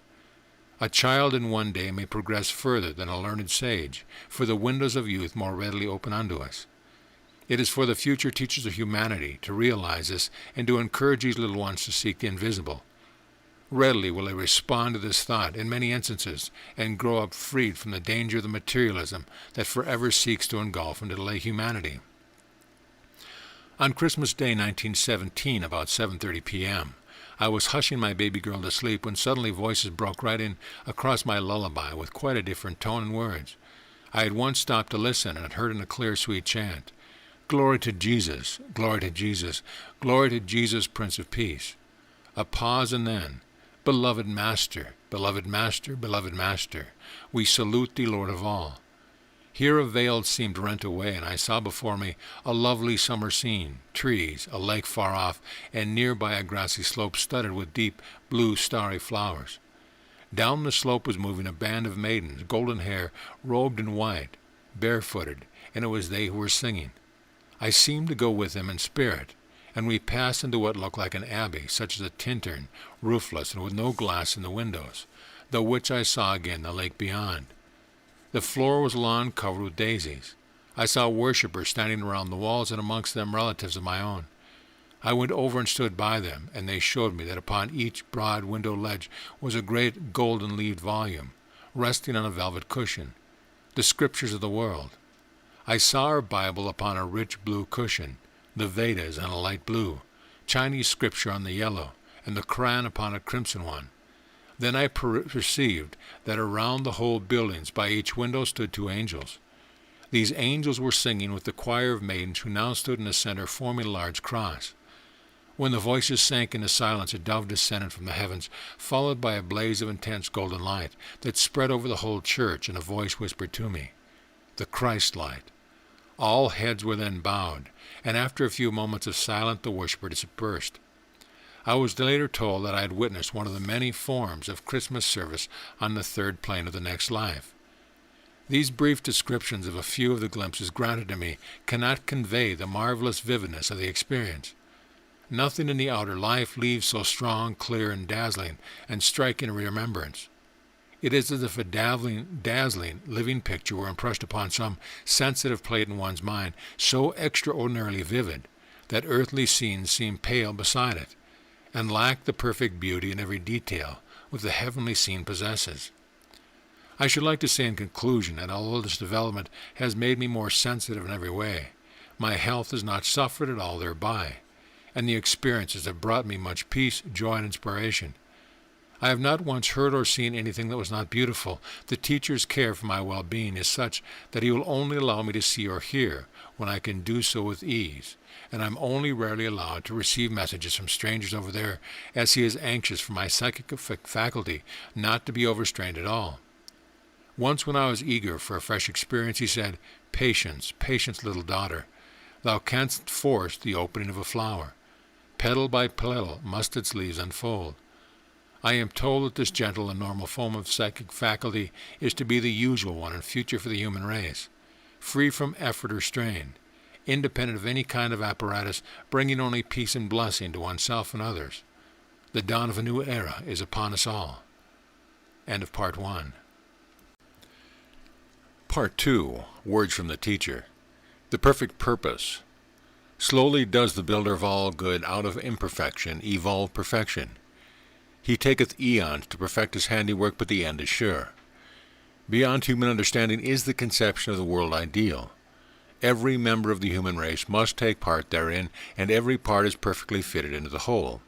A child in one day may progress further than a learned sage, for the windows of youth more readily open unto us. It is for the future teachers of humanity to realize this and to encourage these little ones to seek the invisible. Readily will they respond to this thought in many instances and grow up freed from the danger of the materialism that forever seeks to engulf and delay humanity. On Christmas Day 1917, about 7:30 p.m., I was hushing my baby girl to sleep when suddenly voices broke right in across my lullaby with quite a different tone and words. I had once stopped to listen and had heard in a clear, sweet chant, "Glory to Jesus, glory to Jesus, glory to Jesus, Prince of Peace." A pause, and then, "Beloved Master, beloved Master, beloved Master, we salute thee, Lord of all." Here a veil seemed rent away, and I saw before me a lovely summer scene, trees, a lake far off, and nearby a grassy slope studded with deep, blue, starry flowers. Down the slope was moving a band of maidens, golden hair, robed in white, barefooted, and it was they who were singing. I seemed to go with them in spirit, and we passed into what looked like an abbey, such as a tintern, roofless, and with no glass in the windows, though which I saw again the lake beyond. The floor was lawn covered with daisies. I saw worshippers standing around the walls, and amongst them relatives of my own. I went over and stood by them, and they showed me that upon each broad window ledge was a great golden-leaved volume, resting on a velvet cushion, the Scriptures of the world. I saw our Bible upon a rich blue cushion, the Vedas on a light blue, Chinese Scripture on the yellow, and the Koran upon a crimson one. Then I perceived that around the whole buildings by each window stood 2 angels. These angels were singing with the choir of maidens who now stood in the center forming a large cross. When the voices sank into silence, a dove descended from the heavens, followed by a blaze of intense golden light that spread over the whole church, and a voice whispered to me, "The Christ light." All heads were then bowed, and after a few moments of silence the worshiper dispersed. I was later told that I had witnessed one of the many forms of Christmas service on the third plane of the next life. These brief descriptions of a few of the glimpses granted to me cannot convey the marvelous vividness of the experience. Nothing in the outer life leaves so strong, clear, and dazzling and striking a remembrance. It is as if a dazzling, living picture were impressed upon some sensitive plate in one's mind, so extraordinarily vivid that earthly scenes seem pale beside it, and lack the perfect beauty in every detail which the heavenly scene possesses. I should like to say in conclusion that although this development has made me more sensitive in every way, my health has not suffered at all thereby, and the experiences have brought me much peace, joy, and inspiration. I have not once heard or seen anything that was not beautiful. The teacher's care for my well-being is such that he will only allow me to see or hear when I can do so with ease, and I am only rarely allowed to receive messages from strangers over there, as he is anxious for my psychic faculty not to be overstrained at all. Once when I was eager for a fresh experience, he said, "Patience, patience, little daughter. Thou canst force the opening of a flower. Petal by petal must its leaves unfold." I am told that this gentle and normal form of psychic faculty is to be the usual one in future for the human race, free from effort or strain, independent of any kind of apparatus, bringing only peace and blessing to oneself and others. The dawn of a new era is upon us all. End of Part 1. Part 2. Words from the Teacher. The perfect purpose. Slowly does the builder of all good out of imperfection evolve perfection. He taketh eons to perfect his handiwork, but the end is sure. Beyond human understanding is the conception of the world ideal. Every member of the human race must take part therein, and every part is perfectly fitted into the whole.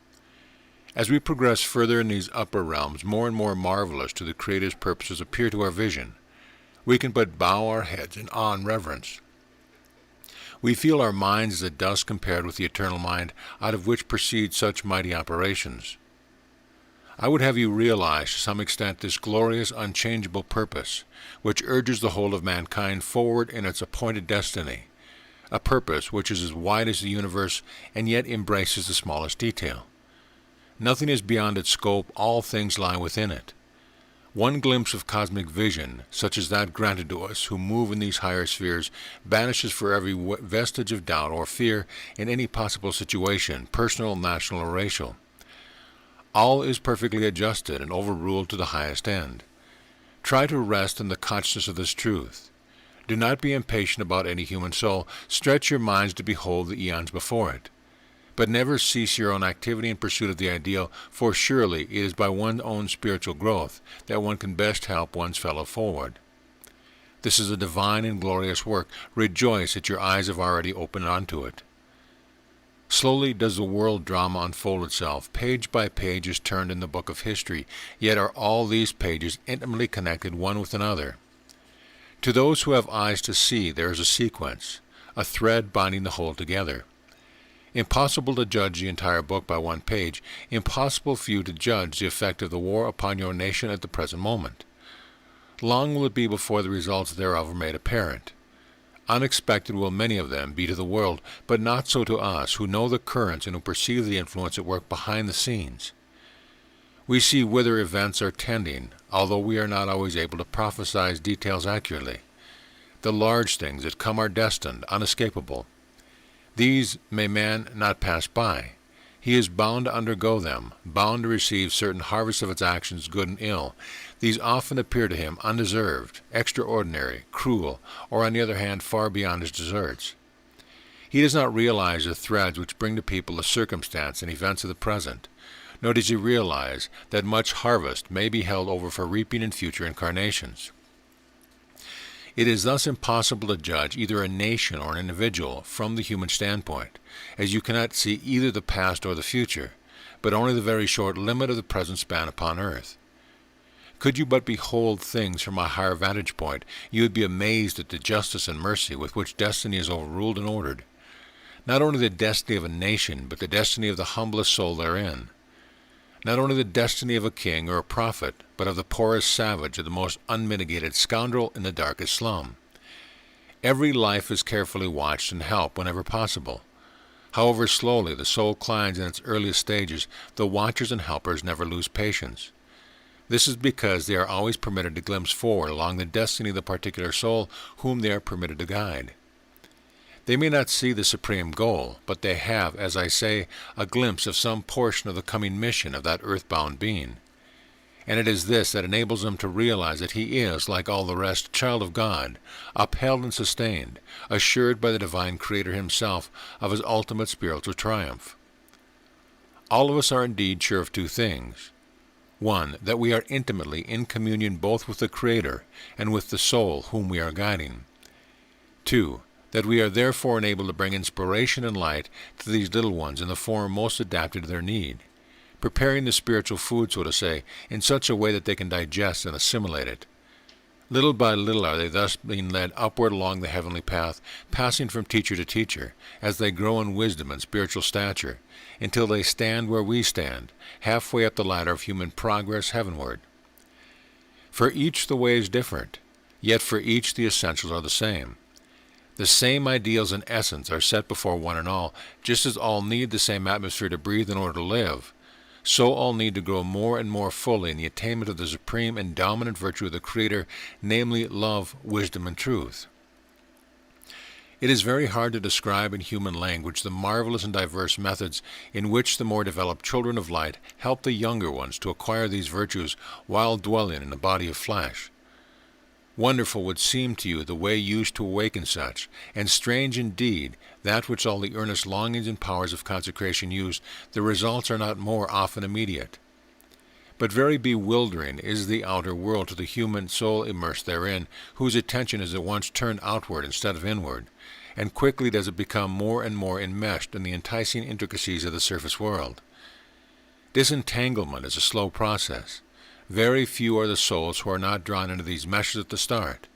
As we progress further in these upper realms, more and more marvelous to the Creator's purposes appear to our vision. We can but bow our heads in awe and reverence. We feel our minds as a dust compared with the eternal mind, out of which proceed such mighty operations. I would have you realize to some extent this glorious, unchangeable purpose, which urges the whole of mankind forward in its appointed destiny, a purpose which is as wide as the universe and yet embraces the smallest detail. Nothing is beyond its scope, all things lie within it. One glimpse of cosmic vision, such as that granted to us who move in these higher spheres, banishes for every vestige of doubt or fear in any possible situation, personal, national, or racial. All is perfectly adjusted and overruled to the highest end. Try to rest in the consciousness of this truth. Do not be impatient about any human soul. Stretch your minds to behold the eons before it. But never cease your own activity in pursuit of the ideal, for surely it is by one's own spiritual growth that one can best help one's fellow forward. This is a divine and glorious work. Rejoice that your eyes have already opened unto it. Slowly does the world drama unfold itself. Page by page is turned in the book of history, yet are all these pages intimately connected one with another. To those who have eyes to see, there is a sequence, a thread binding the whole together. Impossible to judge the entire book by one page, impossible for you to judge the effect of the war upon your nation at the present moment. Long will it be before the results thereof are made apparent. Unexpected will many of them be to the world, but not so to us, who know the currents and who perceive the influence at work behind the scenes. We see whither events are tending, although we are not always able to prophesy details accurately. The large things that come are destined, unescapable. These may man not pass by. He is bound to undergo them, bound to receive certain harvests of its actions, good and ill. These often appear to him undeserved, extraordinary, cruel, or on the other hand far beyond his deserts. He does not realize the threads which bring to people the circumstance and events of the present, nor does he realize that much harvest may be held over for reaping in future incarnations. It is thus impossible to judge either a nation or an individual from the human standpoint, as you cannot see either the past or the future, but only the very short limit of the present span upon earth. Could you but behold things from a higher vantage point, you would be amazed at the justice and mercy with which destiny is overruled and ordered. Not only the destiny of a nation, but the destiny of the humblest soul therein. Not only the destiny of a king or a prophet, but of the poorest savage or the most unmitigated scoundrel in the darkest slum. Every life is carefully watched and helped whenever possible. However slowly the soul climbs in its earliest stages, the watchers and helpers never lose patience. This is because they are always permitted to glimpse forward along the destiny of the particular soul whom they are permitted to guide. They may not see the supreme goal, but they have, as I say, a glimpse of some portion of the coming mission of that earthbound being. And it is this that enables them to realize that he is, like all the rest, a child of God, upheld and sustained, assured by the divine Creator himself of his ultimate spiritual triumph. All of us are indeed sure of two things. One, that we are intimately in communion both with the Creator and with the soul whom we are guiding. Two, that we are therefore enabled to bring inspiration and light to these little ones in the form most adapted to their need, preparing the spiritual food, so to say, in such a way that they can digest and assimilate it. Little by little are they thus being led upward along the heavenly path, passing from teacher to teacher, as they grow in wisdom and spiritual stature, until they stand where we stand, halfway up the ladder of human progress heavenward. For each the way is different, yet for each the essentials are the same. The same ideals and essence are set before one and all, just as all need the same atmosphere to breathe in order to live. So all need to grow more and more fully in the attainment of the supreme and dominant virtue of the Creator, namely love, wisdom, and truth. It is very hard to describe in human language the marvelous and diverse methods in which the more developed children of light help the younger ones to acquire these virtues while dwelling in a body of flesh. Wonderful would seem to you the way used to awaken such, and strange indeed that which all the earnest longings and powers of consecration use, the results are not more often immediate. But very bewildering is the outer world to the human soul immersed therein, whose attention is at once turned outward instead of inward, and quickly does it become more and more enmeshed in the enticing intricacies of the surface world. Disentanglement is a slow process. Very few are the souls who are not drawn into these meshes at the start.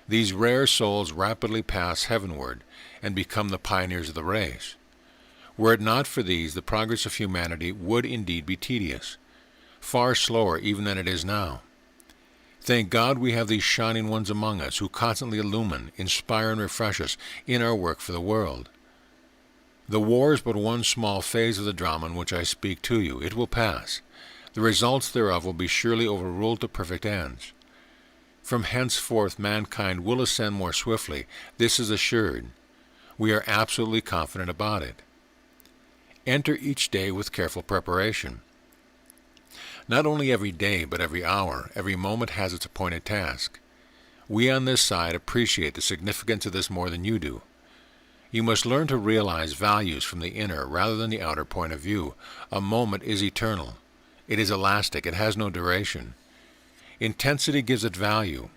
These rare souls rapidly pass heavenward and become the pioneers of the race. Were it not for these, the progress of humanity would indeed be tedious, far slower even than it is now. Thank God we have these shining ones among us who constantly illumine, inspire, and refresh us in our work for the world. The war is but one small phase of the drama in which I speak to you. It will pass. The results thereof will be surely overruled to perfect ends. From henceforth mankind will ascend more swiftly. This is assured. We are absolutely confident about it. Enter each day with careful preparation. Not only every day, but every hour, every moment has its appointed task. We on this side appreciate the significance of this more than you do. You must learn to realize values from the inner rather than the outer point of view. A moment is eternal. It is elastic. It has no duration. Intensity gives it value.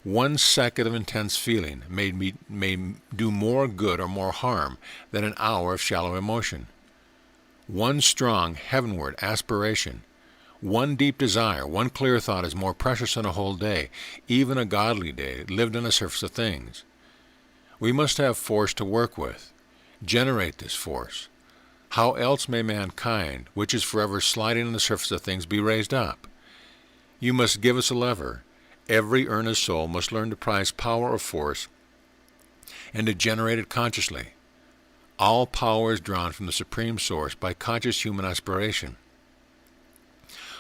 1 second of intense feeling may do more good or more harm than an hour of shallow emotion. One strong heavenward aspiration, one deep desire, one clear thought is more precious than a whole day, even a godly day lived on the surface of things. We must have force to work with. Generate this force. How else may mankind, which is forever sliding on the surface of things, be raised up? You must give us a lever. Every earnest soul must learn to prize power or force and to generate it consciously. All power is drawn from the Supreme Source by conscious human aspiration.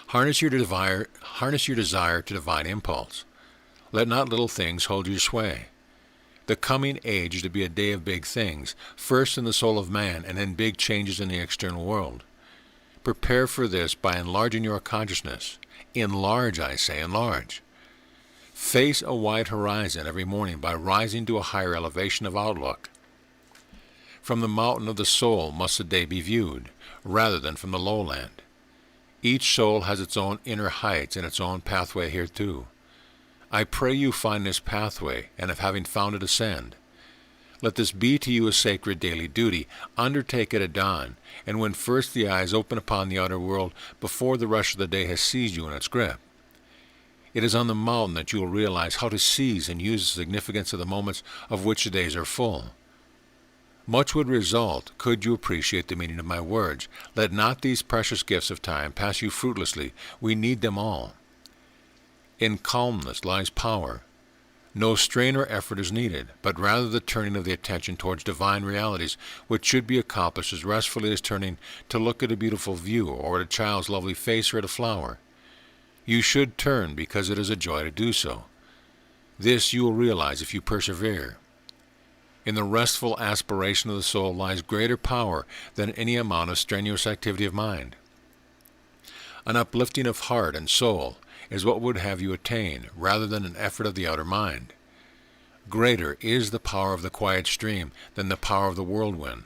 Harness your desire to divine impulse. Let not little things hold your sway. The coming age is to be a day of big things, first in the soul of man, and then big changes in the external world. Prepare for this by enlarging your consciousness. Enlarge, I say, enlarge. Face a wide horizon every morning by rising to a higher elevation of outlook. From the mountain of the soul must the day be viewed, rather than from the lowland. Each soul has its own inner heights and its own pathway hereto. I pray you find this pathway, and if having found it, ascend. Let this be to you a sacred daily duty. Undertake it at dawn, and when first the eyes open upon the outer world, before the rush of the day has seized you in its grip. It is on the mountain that you will realize how to seize and use the significance of the moments of which the days are full. Much would result could you appreciate the meaning of my words. Let not these precious gifts of time pass you fruitlessly. We need them all. In calmness lies power. No strain or effort is needed, but rather the turning of the attention towards divine realities, which should be accomplished as restfully as turning to look at a beautiful view, or at a child's lovely face, or at a flower. You should turn because it is a joy to do so. This you will realize if you persevere. In the restful aspiration of the soul lies greater power than any amount of strenuous activity of mind. An uplifting of heart and soul is what would have you attain, rather than an effort of the outer mind. Greater is the power of the quiet stream than the power of the whirlwind.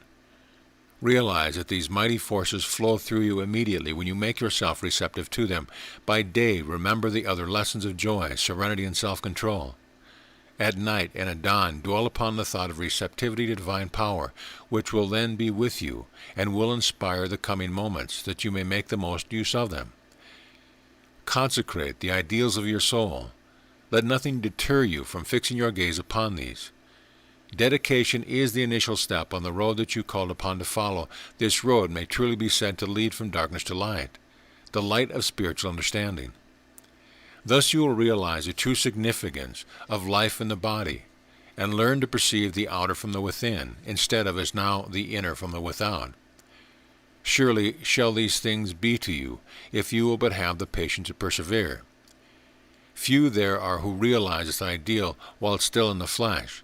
Realize that these mighty forces flow through you immediately when you make yourself receptive to them. By day, remember the other lessons of joy, serenity, and self-control. At night and at dawn, dwell upon the thought of receptivity to divine power, which will then be with you, and will inspire the coming moments, that you may make the most use of them. Consecrate the ideals of your soul. Let nothing deter you from fixing your gaze upon these. Dedication is the initial step on the road that you called upon to follow. This road may truly be said to lead from darkness to light, the light of spiritual understanding. Thus you will realize the true significance of life in the body, and learn to perceive the outer from the within, instead of as now the inner from the without. Surely shall these things be to you, if you will but have the patience to persevere. Few there are who realize this ideal while still in the flesh,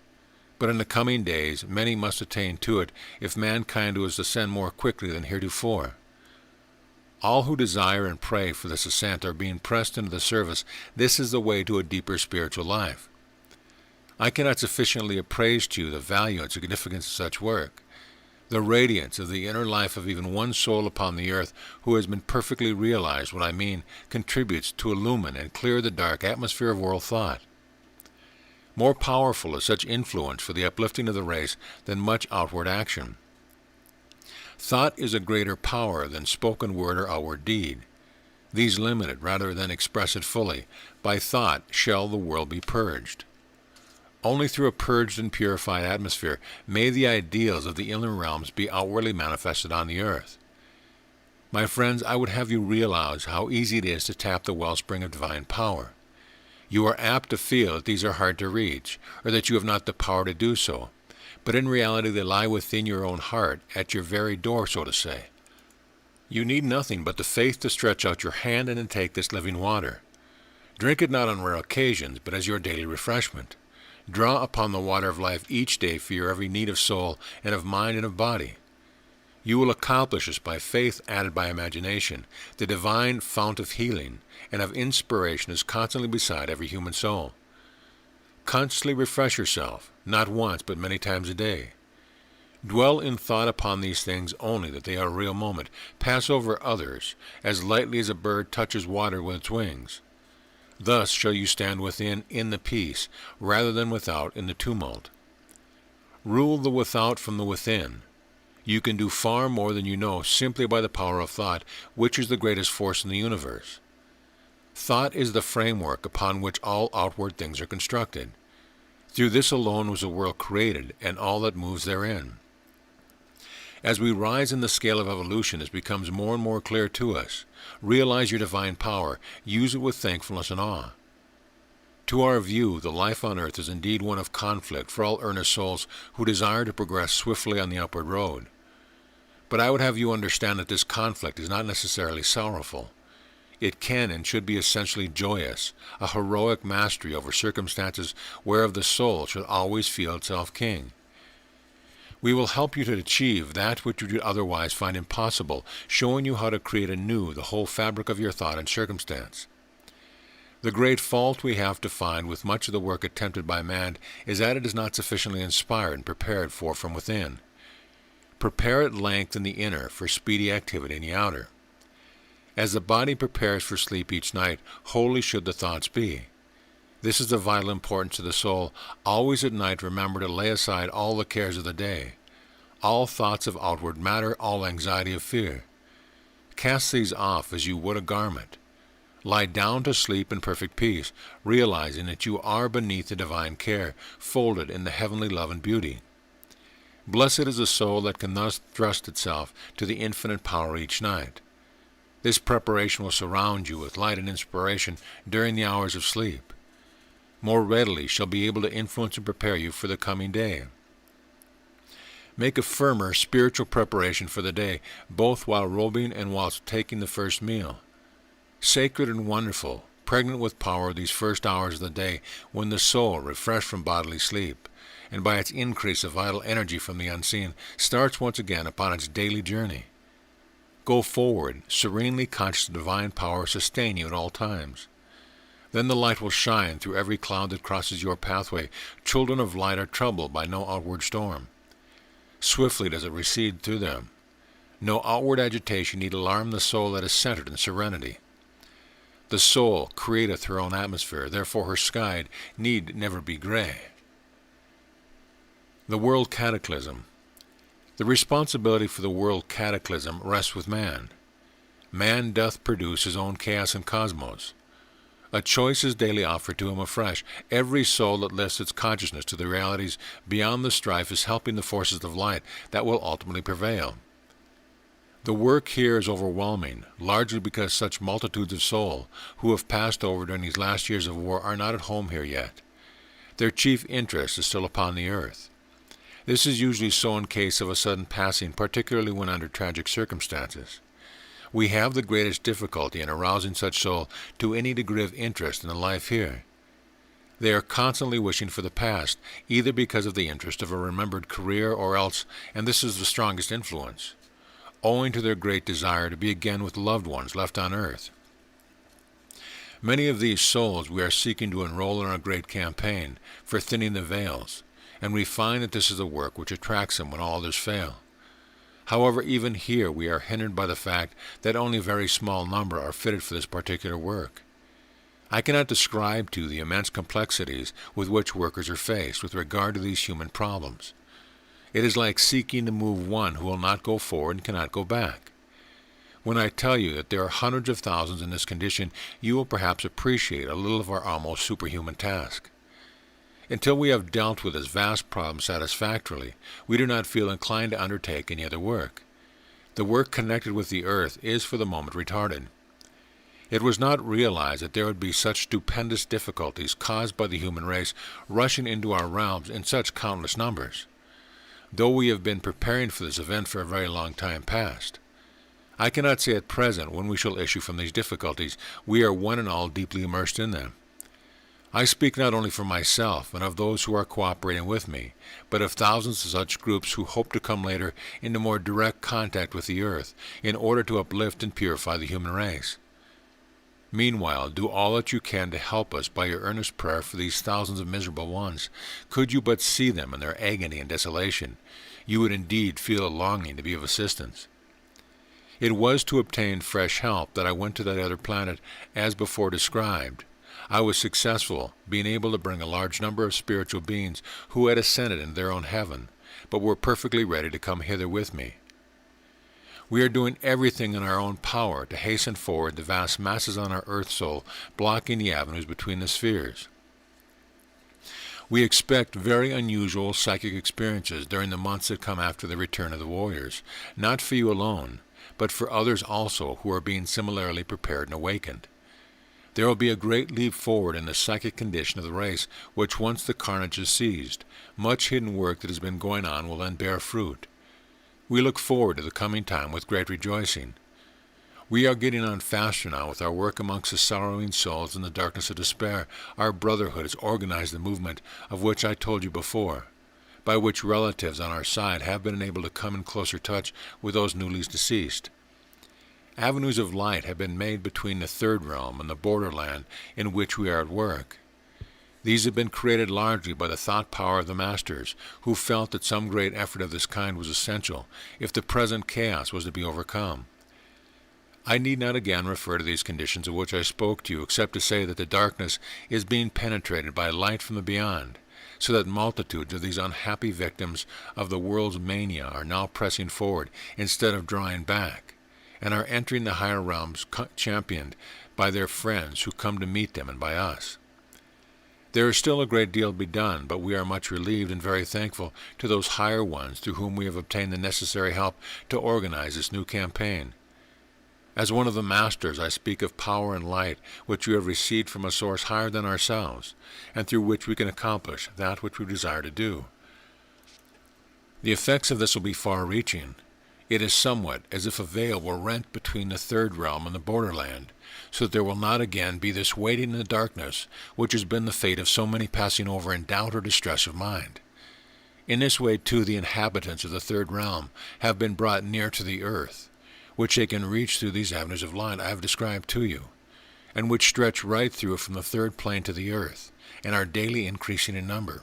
but in the coming days many must attain to it, if mankind was to ascend more quickly than heretofore. All who desire and pray for this ascent are being pressed into the service. This is the way to a deeper spiritual life. I cannot sufficiently appraise to you the value and significance of such work. The radiance of the inner life of even one soul upon the earth who has been perfectly realized what I mean contributes to illumine and clear the dark atmosphere of world thought. More powerful is such influence for the uplifting of the race than much outward action. Thought is a greater power than spoken word or outward deed. These limit it rather than express it fully. By thought shall the world be purged. Only through a purged and purified atmosphere may the ideals of the inner realms be outwardly manifested on the earth. My friends, I would have you realize how easy it is to tap the wellspring of divine power. You are apt to feel that these are hard to reach, or that you have not the power to do so, but in reality they lie within your own heart, at your very door, so to say. You need nothing but the faith to stretch out your hand and intake this living water. Drink it not on rare occasions, but as your daily refreshment. Draw upon the water of life each day for your every need of soul and of mind and of body. You will accomplish this by faith added by imagination. The divine fount of healing and of inspiration is constantly beside every human soul. Constantly refresh yourself, not once but many times a day. Dwell in thought upon these things only, that they are a real moment. Pass over others as lightly as a bird touches water with its wings. Thus shall you stand within in the peace, rather than without in the tumult. Rule the without from the within. You can do far more than you know simply by the power of thought, which is the greatest force in the universe. Thought is the framework upon which all outward things are constructed. Through this alone was the world created, and all that moves therein. As we rise in the scale of evolution, it becomes more and more clear to us. Realize your divine power. Use it with thankfulness and awe. To our view, the life on earth is indeed one of conflict for all earnest souls who desire to progress swiftly on the upward road. But I would have you understand that this conflict is not necessarily sorrowful. It can and should be essentially joyous, a heroic mastery over circumstances whereof the soul should always feel itself king. We will help you to achieve that which you would otherwise find impossible, showing you how to create anew the whole fabric of your thought and circumstance. The great fault we have to find with much of the work attempted by man is that it is not sufficiently inspired and prepared for from within. Prepare at length in the inner for speedy activity in the outer. As the body prepares for sleep each night, holy should the thoughts be. This is of vital importance to the soul. Always at night remember to lay aside all the cares of the day, all thoughts of outward matter, all anxiety of fear. Cast these off as you would a garment. Lie down to sleep in perfect peace, realizing that you are beneath the divine care, folded in the heavenly love and beauty. Blessed is the soul that can thus thrust itself to the infinite power each night. This preparation will surround you with light and inspiration during the hours of sleep. More readily shall be able to influence and prepare you for the coming day. Make a firmer spiritual preparation for the day, both while robing and whilst taking the first meal. Sacred and wonderful, pregnant with power these first hours of the day, when the soul, refreshed from bodily sleep, and by its increase of vital energy from the unseen, starts once again upon its daily journey. Go forward, serenely conscious of divine power sustain you at all times. Then the light will shine through every cloud that crosses your pathway. Children of light are troubled by no outward storm. Swiftly does it recede through them. No outward agitation need alarm the soul that is centered in serenity. The soul createth her own atmosphere, therefore her sky need never be gray. The world cataclysm. The responsibility for the world cataclysm rests with man. Man doth produce his own chaos and cosmos. A choice is daily offered to him afresh. Every soul that lifts its consciousness to the realities beyond the strife is helping the forces of light that will ultimately prevail. The work here is overwhelming, largely because such multitudes of soul who have passed over during these last years of war are not at home here yet. Their chief interest is still upon the earth. This is usually so in case of a sudden passing, particularly when under tragic circumstances. We have the greatest difficulty in arousing such soul to any degree of interest in the life here. They are constantly wishing for the past, either because of the interest of a remembered career or else, and this is the strongest influence, owing to their great desire to be again with loved ones left on earth. Many of these souls we are seeking to enroll in our great campaign for thinning the veils, and we find that this is the work which attracts them when all others fail. However, even here we are hindered by the fact that only a very small number are fitted for this particular work. I cannot describe to you the immense complexities with which workers are faced with regard to these human problems. It is like seeking to move one who will not go forward and cannot go back. When I tell you that there are hundreds of thousands in this condition, you will perhaps appreciate a little of our almost superhuman task. Until we have dealt with this vast problem satisfactorily, we do not feel inclined to undertake any other work. The work connected with the earth is for the moment retarded. It was not realized that there would be such stupendous difficulties caused by the human race rushing into our realms in such countless numbers, though we have been preparing for this event for a very long time past. I cannot say at present when we shall issue from these difficulties. We are one and all deeply immersed in them. I speak not only for myself and of those who are cooperating with me, but of thousands of such groups who hope to come later into more direct contact with the earth in order to uplift and purify the human race. Meanwhile, do all that you can to help us by your earnest prayer for these thousands of miserable ones. Could you but see them in their agony and desolation, you would indeed feel a longing to be of assistance. It was to obtain fresh help that I went to that other planet as before described. I was successful, being able to bring a large number of spiritual beings who had ascended into their own heaven, but were perfectly ready to come hither with me. We are doing everything in our own power to hasten forward the vast masses on our earth soul, blocking the avenues between the spheres. We expect very unusual psychic experiences during the months that come after the return of the warriors, not for you alone, but for others also who are being similarly prepared and awakened. There will be a great leap forward in the psychic condition of the race, which once the carnage is seized, much hidden work that has been going on will then bear fruit. We look forward to the coming time with great rejoicing. We are getting on faster now with our work amongst the sorrowing souls in the darkness of despair. Our brotherhood has organized the movement of which I told you before, by which relatives on our side have been enabled to come in closer touch with those newly deceased. Avenues of light have been made between the third realm and the borderland in which we are at work. These have been created largely by the thought power of the masters, who felt that some great effort of this kind was essential if the present chaos was to be overcome. I need not again refer to these conditions of which I spoke to you, except to say that the darkness is being penetrated by light from the beyond, so that multitudes of these unhappy victims of the world's mania are now pressing forward instead of drawing back, and are entering the higher realms championed by their friends who come to meet them and by us. There is still a great deal to be done, but we are much relieved and very thankful to those higher ones through whom we have obtained the necessary help to organize this new campaign. As one of the masters, I speak of power and light which we have received from a source higher than ourselves, and through which we can accomplish that which we desire to do. The effects of this will be far-reaching. It is somewhat as if a veil were rent between the third realm and the borderland, so that there will not again be this waiting in the darkness which has been the fate of so many passing over in doubt or distress of mind. In this way, too, the inhabitants of the third realm have been brought near to the earth, which they can reach through these avenues of light I have described to you, and which stretch right through from the third plane to the earth, and are daily increasing in number.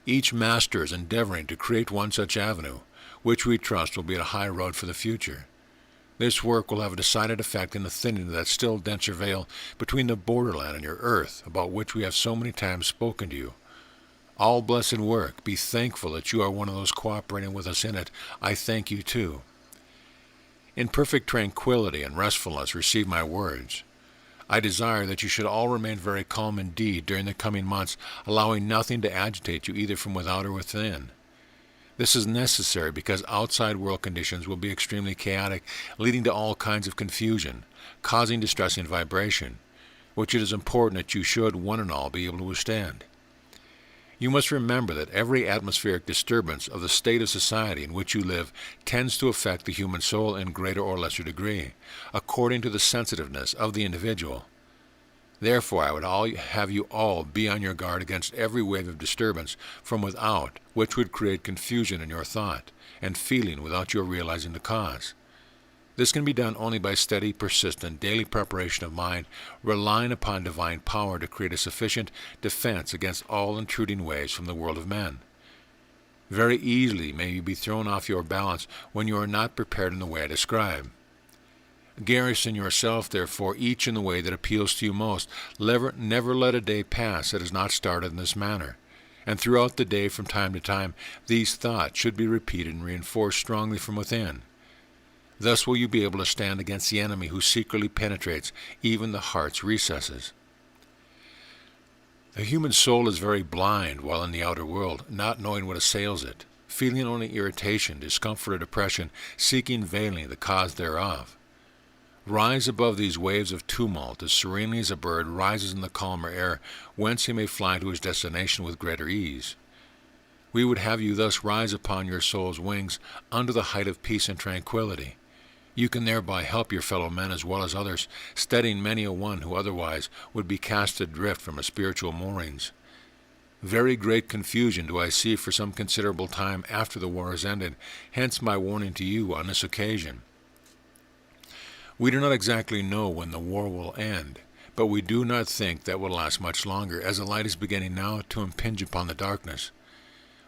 Each master is endeavoring to create one such avenue, which we trust will be a high road for the future. This work will have a decided effect in the thinning of that still denser veil between the borderland and your earth, about which we have so many times spoken to you. All blessed work, be thankful that you are one of those cooperating with us in it. I thank you too. In perfect tranquility and restfulness receive my words. I desire that you should all remain very calm indeed during the coming months, allowing nothing to agitate you either from without or within. This is necessary because outside world conditions will be extremely chaotic, leading to all kinds of confusion, causing distressing vibration, which it is important that you should, one and all, be able to withstand. You must remember that every atmospheric disturbance of the state of society in which you live tends to affect the human soul in greater or lesser degree, according to the sensitiveness of the individual. Therefore, I would have you all be on your guard against every wave of disturbance from without, which would create confusion in your thought and feeling without your realizing the cause. This can be done only by steady, persistent, daily preparation of mind, relying upon divine power to create a sufficient defense against all intruding waves from the world of men. Very easily may you be thrown off your balance when you are not prepared in the way I describe. Garrison yourself, therefore, each in the way that appeals to you most. Never let a day pass that is not started in this manner. And throughout the day, from time to time, these thoughts should be repeated and reinforced strongly from within. Thus will you be able to stand against the enemy who secretly penetrates even the heart's recesses. The human soul is very blind while in the outer world, not knowing what assails it, feeling only irritation, discomfort, or depression, seeking vainly the cause thereof. Rise above these waves of tumult as serenely as a bird rises in the calmer air, whence he may fly to his destination with greater ease. We would have you thus rise upon your soul's wings unto the height of peace and tranquility. You can thereby help your fellow men as well as others, steadying many a one who otherwise would be cast adrift from his spiritual moorings. Very great confusion do I see for some considerable time after the war is ended, hence my warning to you on this occasion. We do not exactly know when the war will end, but we do not think that will last much longer, as the light is beginning now to impinge upon the darkness.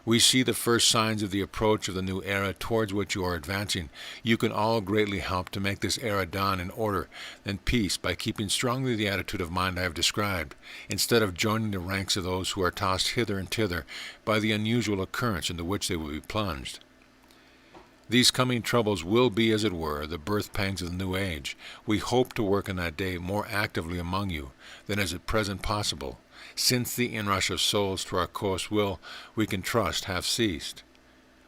We see the first signs of the approach of the new era towards which you are advancing. You can all greatly help to make this era dawn in order and peace by keeping strongly the attitude of mind I have described, instead of joining the ranks of those who are tossed hither and thither by the unusual occurrence into which they will be plunged. These coming troubles will be, as it were, the birth pangs of the new age. We hope to work in that day more actively among you than is at present possible, since the inrush of souls to our coast will, we can trust, have ceased.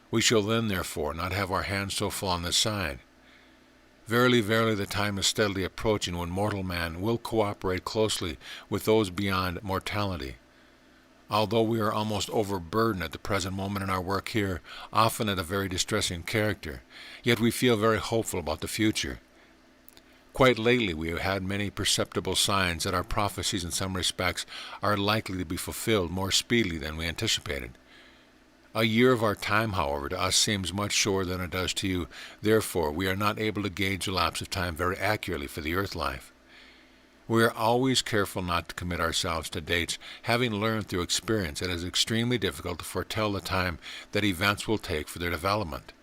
We shall then, therefore, not have our hands so full on this side. Verily, verily, the time is steadily approaching when mortal man will cooperate closely with those beyond mortality. Although we are almost overburdened at the present moment in our work here, often at a very distressing character, yet we feel very hopeful about the future. Quite lately we have had many perceptible signs that our prophecies in some respects are likely to be fulfilled more speedily than we anticipated. A year of our time, however, to us seems much shorter than it does to you. Therefore, we are not able to gauge the lapse of time very accurately for the earth life. We are always careful not to commit ourselves to dates, having learned through experience that it is extremely difficult to foretell the time that events will take for their development.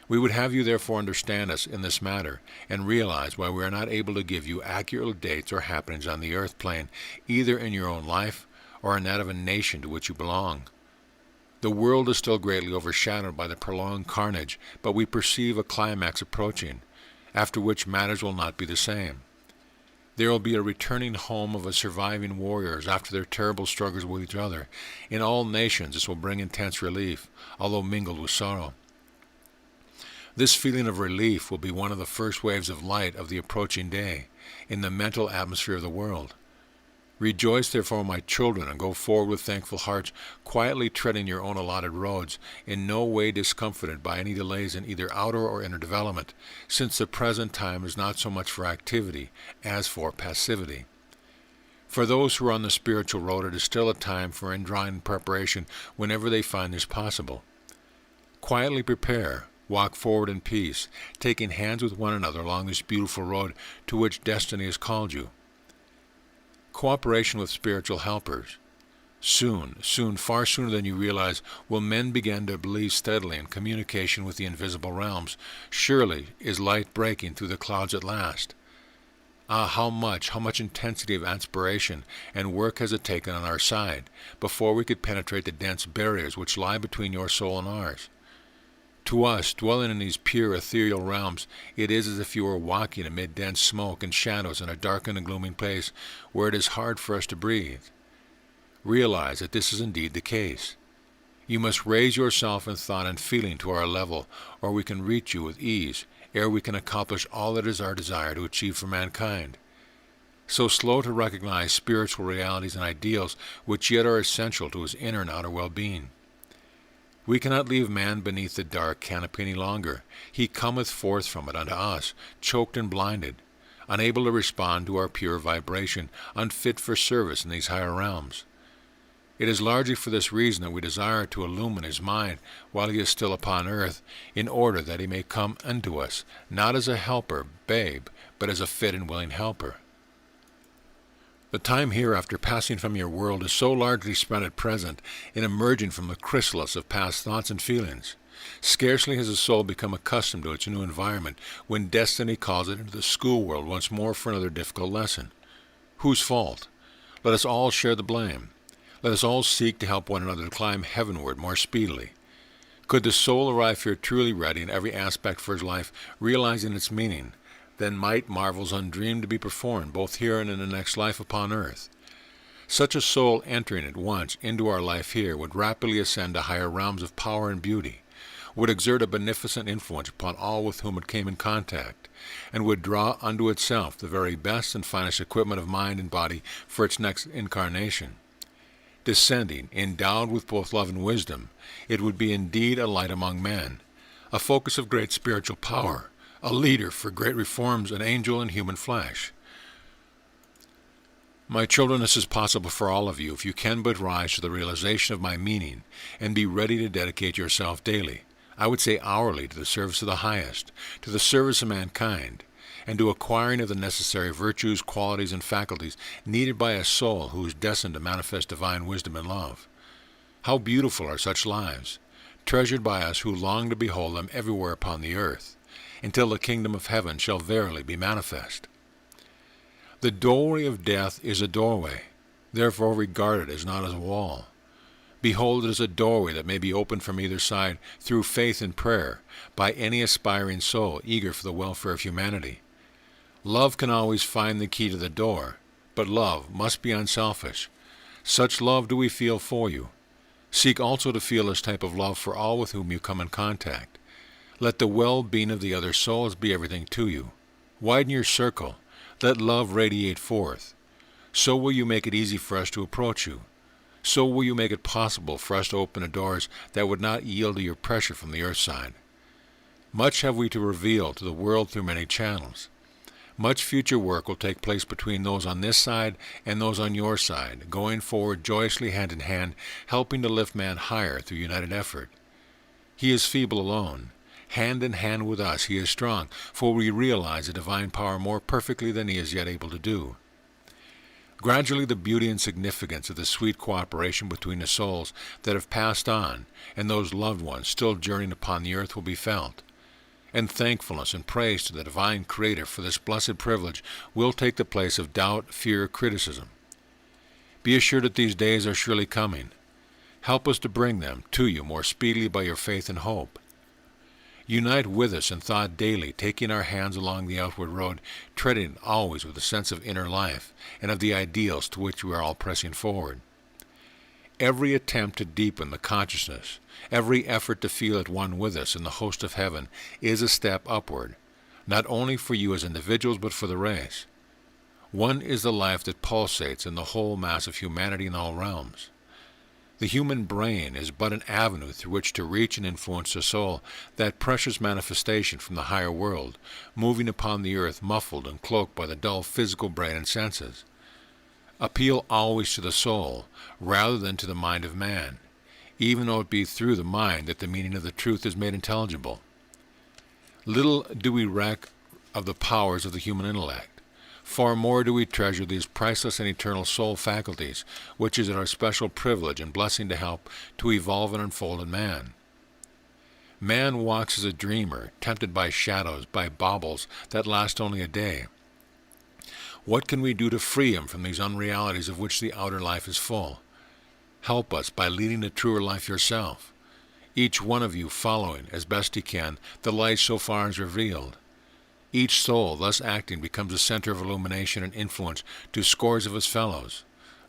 We would have you therefore understand us in this matter, and realize why we are not able to give you accurate dates or happenings on the earth plane, either in your own life or in that of a nation to which you belong. The world is still greatly overshadowed by the prolonged carnage, but we perceive a climax approaching, after which matters will not be the same. There will be a returning home of surviving warriors after their terrible struggles with each other. In all nations this will bring intense relief, although mingled with sorrow. This feeling of relief will be one of the first waves of light of the approaching day in the mental atmosphere of the world. Rejoice therefore, my children, and go forward with thankful hearts, quietly treading your own allotted roads, in no way discomfited by any delays in either outer or inner development, since the present time is not so much for activity as for passivity. For those who are on the spiritual road, it is still a time for indrawing preparation whenever they find this possible. Quietly prepare, walk forward in peace, taking hands with one another along this beautiful road to which destiny has called you. Cooperation with spiritual helpers. Soon, far sooner than you realize, will men begin to believe steadily in communication with the invisible realms. Surely is light breaking through the clouds at last. Ah, how much intensity of aspiration and work has it taken on our side before we could penetrate the dense barriers which lie between your soul and ours. To us, dwelling in these pure ethereal realms, it is as if you were walking amid dense smoke and shadows in a darkened and gloomy place where it is hard for us to breathe. Realize that this is indeed the case. You must raise yourself in thought and feeling to our level, or we can reach you with ease, ere we can accomplish all that is our desire to achieve for mankind. So slow to recognize spiritual realities and ideals which yet are essential to his inner and outer well-being. We cannot leave man beneath the dark canopy any longer. He cometh forth from it unto us, choked and blinded, unable to respond to our pure vibration, unfit for service in these higher realms. It is largely for this reason that we desire to illumine his mind while he is still upon earth, in order that he may come unto us, not as a helper, babe, but as a fit and willing helper. The time here after passing from your world is so largely spent at present in emerging from the chrysalis of past thoughts and feelings. Scarcely has the soul become accustomed to its new environment when destiny calls it into the school world once more for another difficult lesson. Whose fault? Let us all share the blame. Let us all seek to help one another to climb heavenward more speedily. Could the soul arrive here truly ready in every aspect for his life, realizing its meaning, then might marvels undreamed be performed both here and in the next life upon earth. Such a soul entering at once into our life here would rapidly ascend to higher realms of power and beauty, would exert a beneficent influence upon all with whom it came in contact, and would draw unto itself the very best and finest equipment of mind and body for its next incarnation. Descending, endowed with both love and wisdom, it would be indeed a light among men, a focus of great spiritual power, a leader for great reforms, an angel in human flesh. My children, this is possible for all of you if you can but rise to the realization of my meaning and be ready to dedicate yourself daily, I would say hourly, to the service of the highest, to the service of mankind, and to acquiring of the necessary virtues, qualities, and faculties needed by a soul who is destined to manifest divine wisdom and love. How beautiful are such lives, treasured by us who long to behold them everywhere upon the earth, until the kingdom of heaven shall verily be manifest. The doorway of death is a doorway, therefore regard it as not as a wall. Behold it as a doorway that may be opened from either side through faith and prayer by any aspiring soul eager for the welfare of humanity. Love can always find the key to the door, but love must be unselfish. Such love do we feel for you. Seek also to feel this type of love for all with whom you come in contact. Let the well-being of the other souls be everything to you. Widen your circle. Let love radiate forth. So will you make it easy for us to approach you. So will you make it possible for us to open the doors that would not yield to your pressure from the earth side. Much have we to reveal to the world through many channels. Much future work will take place between those on this side and those on your side, going forward joyously hand in hand, helping to lift man higher through united effort. He is feeble alone. Hand in hand with us he is strong, for we realize the divine power more perfectly than he is yet able to do. Gradually the beauty and significance of the sweet cooperation between the souls that have passed on and those loved ones still journeying upon the earth will be felt. And thankfulness and praise to the divine Creator for this blessed privilege will take the place of doubt, fear, criticism. Be assured that these days are surely coming. Help us to bring them to you more speedily by your faith and hope. Unite with us in thought daily, taking our hands along the outward road, treading always with a sense of inner life and of the ideals to which we are all pressing forward. Every attempt to deepen the consciousness, every effort to feel at one with us in the host of heaven is a step upward, not only for you as individuals but for the race. One is the life that pulsates in the whole mass of humanity in all realms. The human brain is but an avenue through which to reach and influence the soul, that precious manifestation from the higher world, moving upon the earth muffled and cloaked by the dull physical brain and senses. Appeal always to the soul, rather than to the mind of man, even though it be through the mind that the meaning of the truth is made intelligible. Little do we reck of the powers of the human intellect. Far more do we treasure these priceless and eternal soul faculties, which is our special privilege and blessing to help to evolve and unfold in man. Man walks as a dreamer, tempted by shadows, by baubles that last only a day. What can we do to free him from these unrealities of which the outer life is full? Help us by leading the truer life yourself, each one of you following, as best he can, the light so far as revealed. Each soul thus acting becomes a center of illumination and influence to scores of his fellows,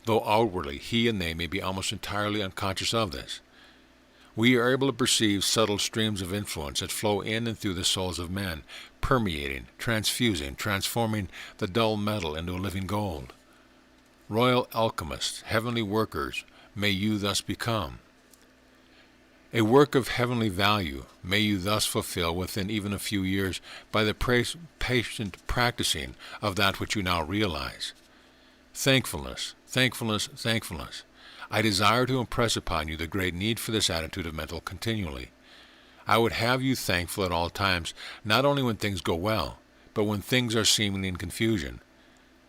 though outwardly he and they may be almost entirely unconscious of this. We are able to perceive subtle streams of influence that flow in and through the souls of men, permeating, transfusing, transforming the dull metal into a living gold. Royal alchemists, heavenly workers, may you thus become. A work of heavenly value may you thus fulfill within even a few years by the patient practicing of that which you now realize. Thankfulness, thankfulness, thankfulness. I desire to impress upon you the great need for this attitude of mental continually. I would have you thankful at all times, not only when things go well, but when things are seemingly in confusion.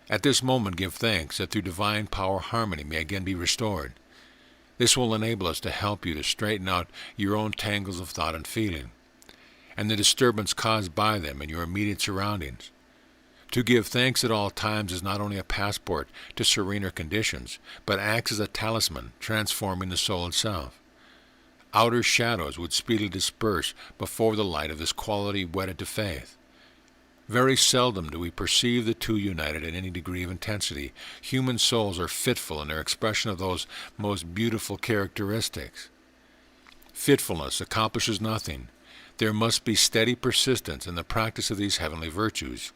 At this moment give thanks that through divine power harmony may again be restored. This will enable us to help you to straighten out your own tangles of thought and feeling, and the disturbance caused by them in your immediate surroundings. To give thanks at all times is not only a passport to serener conditions, but acts as a talisman, transforming the soul itself. Outer shadows would speedily disperse before the light of this quality wedded to faith. Very seldom do we perceive the two united in any degree of intensity. Human souls are fitful in their expression of those most beautiful characteristics. Fitfulness accomplishes nothing. There must be steady persistence in the practice of these heavenly virtues.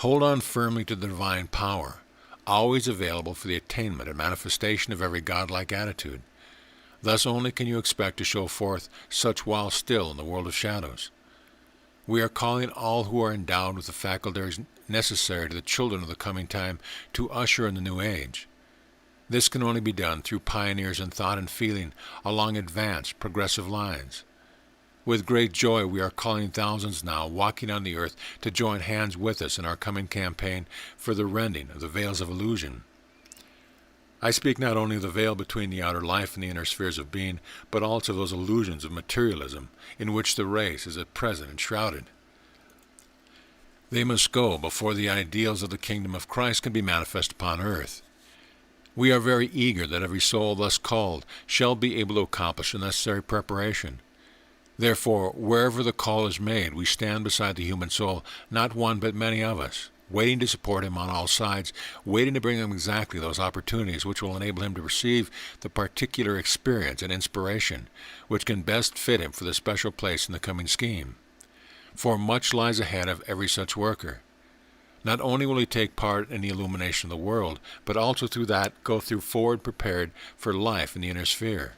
Hold on firmly to the divine power, always available for the attainment and manifestation of every godlike attitude. Thus only can you expect to show forth such while still in the world of shadows. We are calling all who are endowed with the faculties necessary to the children of the coming time to usher in the new age. This can only be done through pioneers in thought and feeling along advanced, progressive lines. With great joy we are calling thousands now walking on the earth to join hands with us in our coming campaign for the rending of the veils of illusion. I speak not only of the veil between the outer life and the inner spheres of being, but also of those illusions of materialism in which the race is at present enshrouded. They must go before the ideals of the kingdom of Christ can be manifest upon earth. We are very eager that every soul thus called shall be able to accomplish the necessary preparation. Therefore, wherever the call is made, we stand beside the human soul, not one but many of us, waiting to support him on all sides, waiting to bring him exactly those opportunities which will enable him to receive the particular experience and inspiration which can best fit him for the special place in the coming scheme. For much lies ahead of every such worker. Not only will he take part in the illumination of the world, but also through that go forward prepared for life in the inner sphere.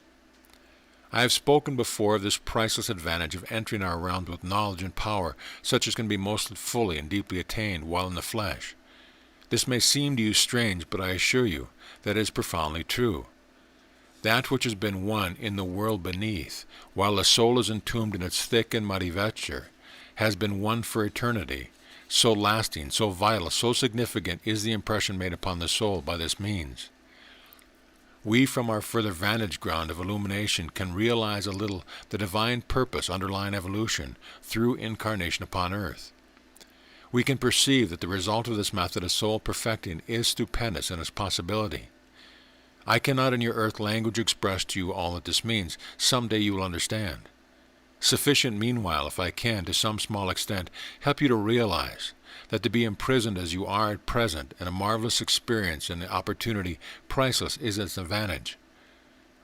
I have spoken before of this priceless advantage of entering our realms with knowledge and power, such as can be most fully and deeply attained while in the flesh. This may seem to you strange, but I assure you that it is profoundly true. That which has been won in the world beneath, while the soul is entombed in its thick and muddy vesture, has been won for eternity. So lasting, so vital, so significant is the impression made upon the soul by this means. We, from our further vantage ground of illumination, can realize a little the divine purpose underlying evolution through incarnation upon earth. We can perceive that the result of this method of soul perfecting is stupendous in its possibility. I cannot in your earth language express to you all that this means. Some day you will understand. Sufficient meanwhile, if I can, to some small extent, help you to realize that to be imprisoned as you are at present in a marvelous experience and opportunity priceless is its advantage.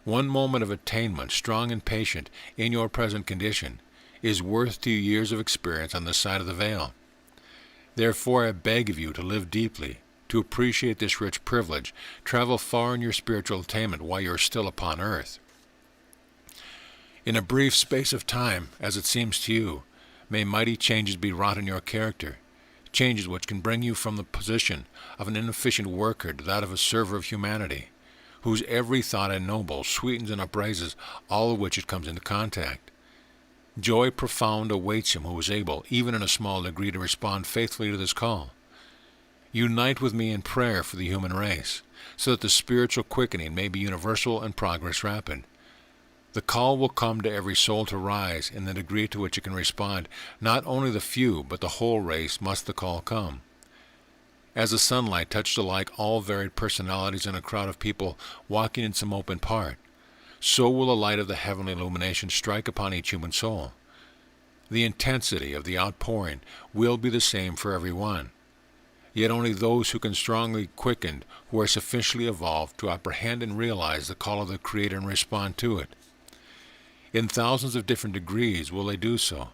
One moment of attainment, strong and patient, in your present condition, is worth 2 years of experience on this side of the veil. Therefore I beg of you to live deeply, to appreciate this rich privilege, travel far in your spiritual attainment while you are still upon earth. In a brief space of time, as it seems to you, may mighty changes be wrought in your character, changes which can bring you from the position of an inefficient worker to that of a server of humanity, whose every thought ennobles, sweetens, and upraises all of which it comes into contact. Joy profound awaits him who is able, even in a small degree, to respond faithfully to this call. Unite with me in prayer for the human race, so that the spiritual quickening may be universal and progress rapid. The call will come to every soul to rise in the degree to which it can respond. Not only the few, but the whole race must the call come. As the sunlight touched alike all varied personalities in a crowd of people walking in some open part, so will the light of the heavenly illumination strike upon each human soul. The intensity of the outpouring will be the same for every one. Yet only those who can strongly quicken, who are sufficiently evolved to apprehend and realize the call of the Creator and respond to it. In thousands of different degrees will they do so.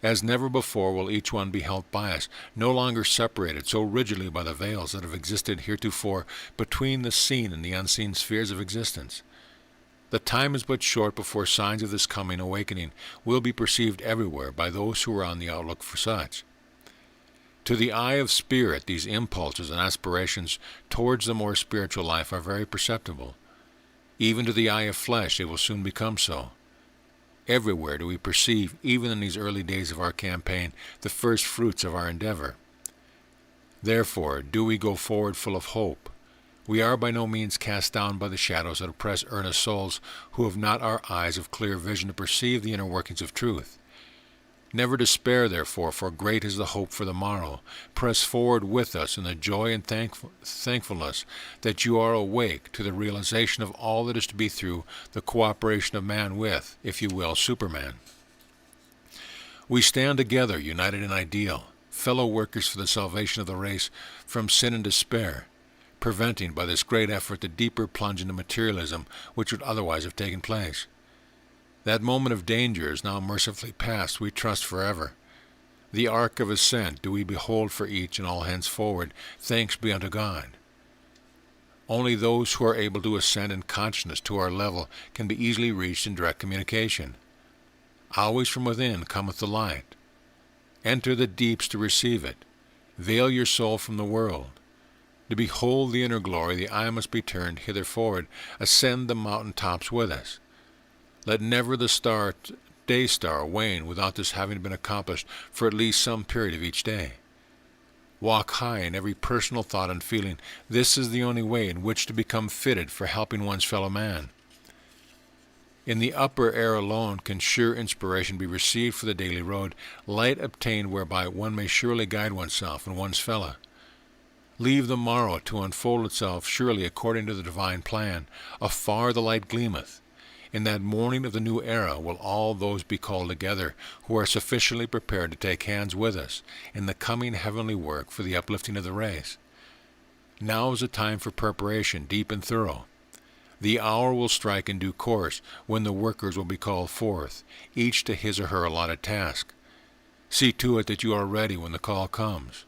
As never before will each one be held by us, no longer separated so rigidly by the veils that have existed heretofore between the seen and the unseen spheres of existence. The time is but short before signs of this coming awakening will be perceived everywhere by those who are on the outlook for such. To the eye of spirit, these impulses and aspirations towards the more spiritual life are very perceptible. Even to the eye of flesh they will soon become so. Everywhere do we perceive, even in these early days of our campaign, the first fruits of our endeavor. Therefore, do we go forward full of hope. We are by no means cast down by the shadows that oppress earnest souls who have not our eyes of clear vision to perceive the inner workings of truth. Never despair, therefore, for great is the hope for the morrow. Press forward with us in the joy and thankfulness that you are awake to the realization of all that is to be through the cooperation of man with, if you will, Superman. We stand together, united in ideal, fellow workers for the salvation of the race from sin and despair, preventing by this great effort the deeper plunge into materialism which would otherwise have taken place. That moment of danger is now mercifully past, we trust forever. The ark of ascent do we behold for each and all henceforward, thanks be unto God. Only those who are able to ascend in consciousness to our level can be easily reached in direct communication. Always from within cometh the light. Enter the deeps to receive it. Veil your soul from the world. To behold the inner glory, the eye must be turned hitherforward. Ascend the mountain tops with us. Let never the day star wane without this having been accomplished for at least some period of each day. Walk high in every personal thought and feeling. This is the only way in which to become fitted for helping one's fellow man. In the upper air alone can sure inspiration be received for the daily road, light obtained whereby one may surely guide oneself and one's fellow. Leave the morrow to unfold itself surely according to the divine plan. Afar the light gleameth. In that morning of the new era will all those be called together who are sufficiently prepared to take hands with us in the coming heavenly work for the uplifting of the race. Now is a time for preparation, deep and thorough. The hour will strike in due course when the workers will be called forth, each to his or her allotted task. See to it that you are ready when the call comes.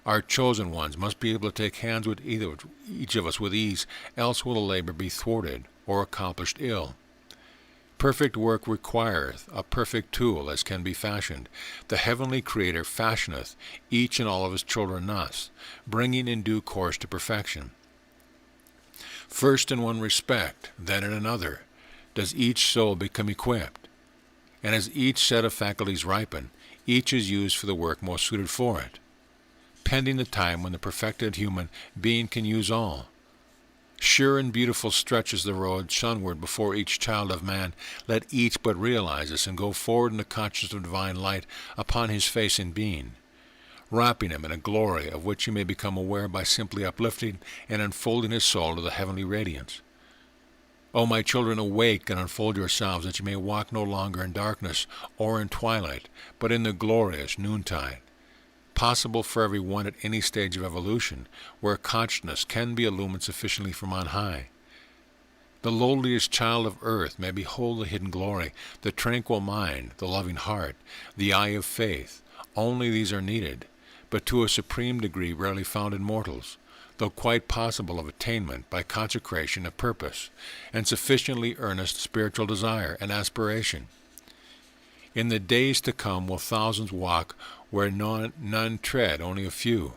Our chosen ones must be able to take hands with each of us with ease, else will the labor be thwarted or accomplished ill. Perfect work requireth a perfect tool as can be fashioned. The heavenly Creator fashioneth each and all of his children thus, bringing in due course to perfection. First in one respect, then in another, does each soul become equipped. And as each set of faculties ripen, each is used for the work most suited for it, pending the time when the perfected human being can use all. Sure and beautiful stretches the road sunward before each child of man. Let each but realize this and go forward in the consciousness of divine light upon his face and being, wrapping him in a glory of which he may become aware by simply uplifting and unfolding his soul to the heavenly radiance. O my children, awake and unfold yourselves, that you may walk no longer in darkness or in twilight, but in the glorious noontide, possible for every one at any stage of evolution, where consciousness can be illumined sufficiently from on high. The lowliest child of earth may behold the hidden glory, the tranquil mind, the loving heart, the eye of faith. Only these are needed, but to a supreme degree rarely found in mortals, though quite possible of attainment by consecration of purpose, and sufficiently earnest spiritual desire and aspiration. In the days to come will thousands walk where none tread, only a few.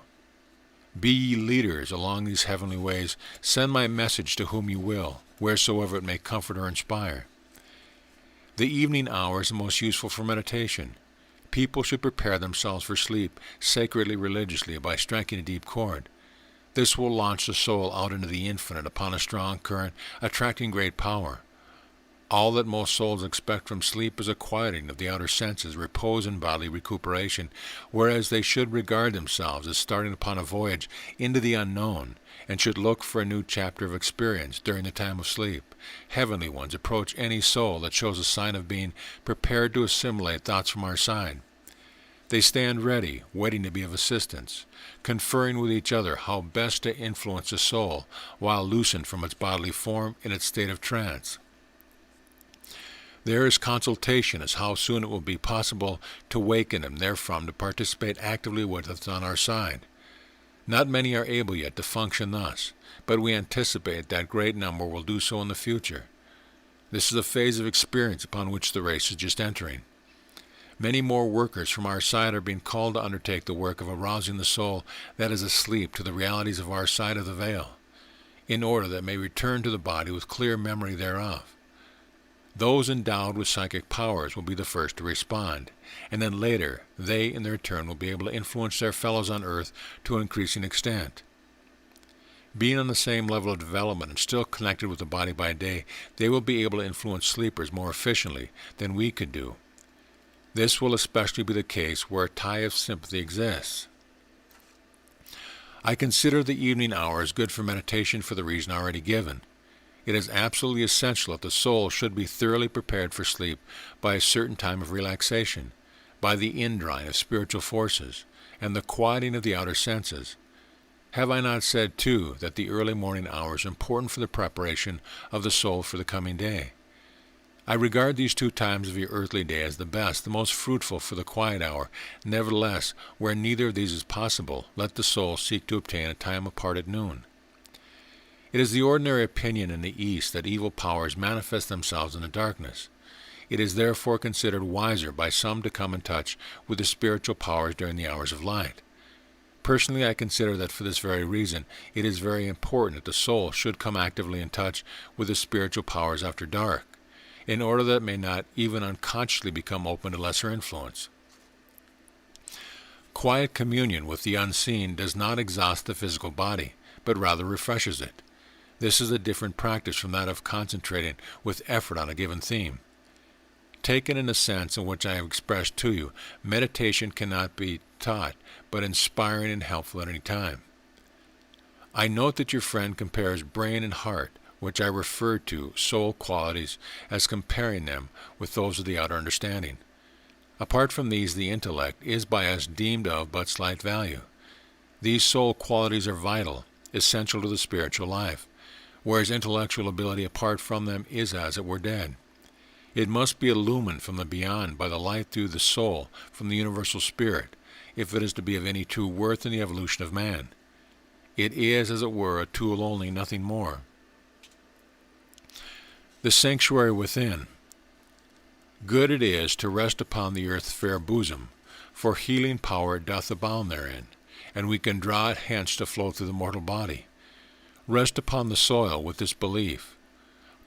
Be ye leaders along these heavenly ways. Send my message to whom you will, wheresoever it may comfort or inspire. The evening hour is the most useful for meditation. People should prepare themselves for sleep sacredly, religiously, by striking a deep chord. This will launch the soul out into the infinite upon a strong current, attracting great power. All that most souls expect from sleep is a quieting of the outer senses, repose and bodily recuperation, whereas they should regard themselves as starting upon a voyage into the unknown, and should look for a new chapter of experience during the time of sleep. Heavenly ones approach any soul that shows a sign of being prepared to assimilate thoughts from our side. They stand ready, waiting to be of assistance, conferring with each other how best to influence the soul while loosened from its bodily form in its state of trance. There is consultation as how soon it will be possible to waken them therefrom to participate actively with us on our side. Not many are able yet to function thus, but we anticipate that great number will do so in the future. This is a phase of experience upon which the race is just entering. Many more workers from our side are being called to undertake the work of arousing the soul that is asleep to the realities of our side of the veil, in order that it may return to the body with clear memory thereof. Those endowed with psychic powers will be the first to respond, and then later they in their turn will be able to influence their fellows on earth to an increasing extent. Being on the same level of development and still connected with the body by day, they will be able to influence sleepers more efficiently than we could do. This will especially be the case where a tie of sympathy exists. I consider the evening hour as good for meditation for the reason already given. It is absolutely essential that the soul should be thoroughly prepared for sleep by a certain time of relaxation, by the indrawing of spiritual forces, and the quieting of the outer senses. Have I not said, too, that the early morning hour is important for the preparation of the soul for the coming day? I regard these 2 times of your earthly day as the best, the most fruitful for the quiet hour. Nevertheless, where neither of these is possible, let the soul seek to obtain a time apart at noon. It is the ordinary opinion in the East that evil powers manifest themselves in the darkness. It is therefore considered wiser by some to come in touch with the spiritual powers during the hours of light. Personally, I consider that for this very reason, it is very important that the soul should come actively in touch with the spiritual powers after dark, in order that it may not even unconsciously become open to lesser influence. Quiet communion with the unseen does not exhaust the physical body, but rather refreshes it. This is a different practice from that of concentrating with effort on a given theme. Taken in the sense in which I have expressed to you, meditation cannot be taught, but inspiring and helpful at any time. I note that your friend compares brain and heart, which I refer to, soul qualities, as comparing them with those of the outer understanding. Apart from these, the intellect is by us deemed of but slight value. These soul qualities are vital, essential to the spiritual life, whereas intellectual ability apart from them is as it were dead. It must be illumined from the beyond by the light through the soul from the universal spirit, if it is to be of any true worth in the evolution of man. It is, as it were, a tool only, nothing more. The sanctuary within. Good it is to rest upon the earth's fair bosom, for healing power doth abound therein, and we can draw it hence to flow through the mortal body. Rest upon the soil with this belief.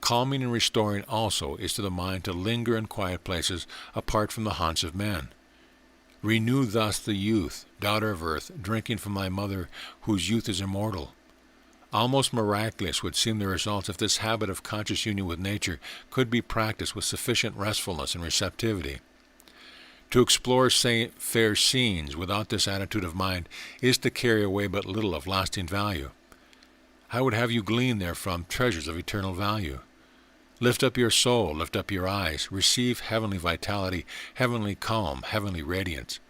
Calming and restoring also is to the mind to linger in quiet places apart from the haunts of men. Renew thus the youth, daughter of earth, drinking from thy mother, whose youth is immortal. Almost miraculous would seem the results if this habit of conscious union with nature could be practiced with sufficient restfulness and receptivity. To explore fair scenes without this attitude of mind is to carry away but little of lasting value. I would have you glean therefrom treasures of eternal value. Lift up your soul, lift up your eyes, receive heavenly vitality, heavenly calm, heavenly radiance.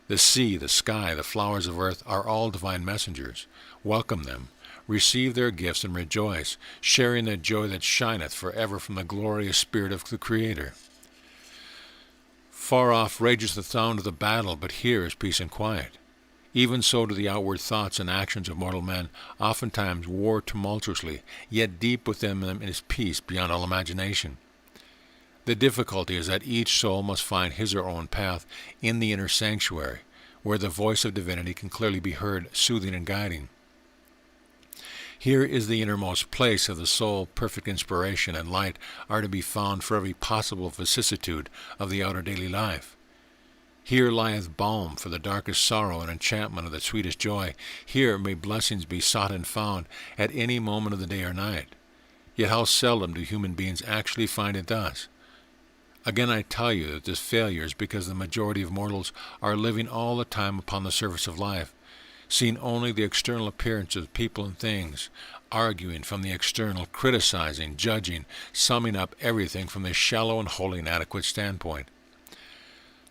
The sea, the sky, the flowers of earth are all divine messengers. Welcome them, receive their gifts, and rejoice, sharing that joy that shineth forever from the glorious spirit of the Creator. Far off rages the sound of the battle, but here is peace and quiet. Even so do the outward thoughts and actions of mortal men oftentimes war tumultuously, yet deep within them is peace beyond all imagination. The difficulty is that each soul must find his or her own path in the inner sanctuary, where the voice of divinity can clearly be heard, soothing and guiding. Here is the innermost place of the soul. Perfect inspiration and light are to be found for every possible vicissitude of the outer daily life. Here lieth balm for the darkest sorrow and enchantment of the sweetest joy. Here may blessings be sought and found at any moment of the day or night. Yet how seldom do human beings actually find it thus? Again I tell you that this failure is because the majority of mortals are living all the time upon the surface of life, seeing only the external appearance of people and things, arguing from the external, criticizing, judging, summing up everything from this shallow and wholly inadequate standpoint.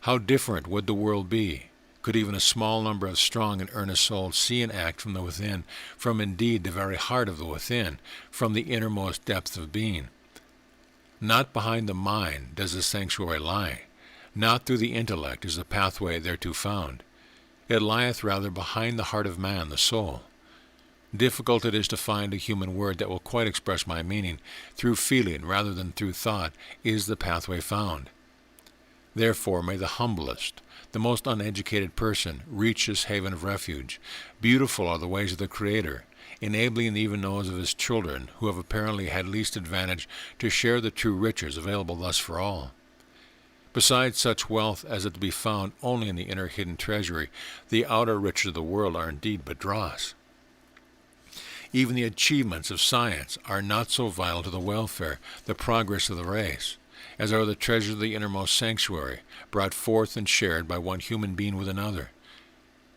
How different would the world be, could even a small number of strong and earnest souls see and act from the within, from indeed the very heart of the within, from the innermost depth of being. Not behind the mind does the sanctuary lie, not through the intellect is the pathway thereto found. It lieth rather behind the heart of man, the soul. Difficult it is to find a human word that will quite express my meaning. Through feeling rather than through thought is the pathway found. Therefore may the humblest, the most uneducated person reach this haven of refuge. Beautiful are the ways of the Creator, enabling even those of his children who have apparently had least advantage to share the true riches available thus for all. Besides such wealth as is to be found only in the inner hidden treasury, the outer riches of the world are indeed but dross. Even the achievements of science are not so vital to the welfare, the progress of the race, as are the treasures of the innermost sanctuary, brought forth and shared by one human being with another.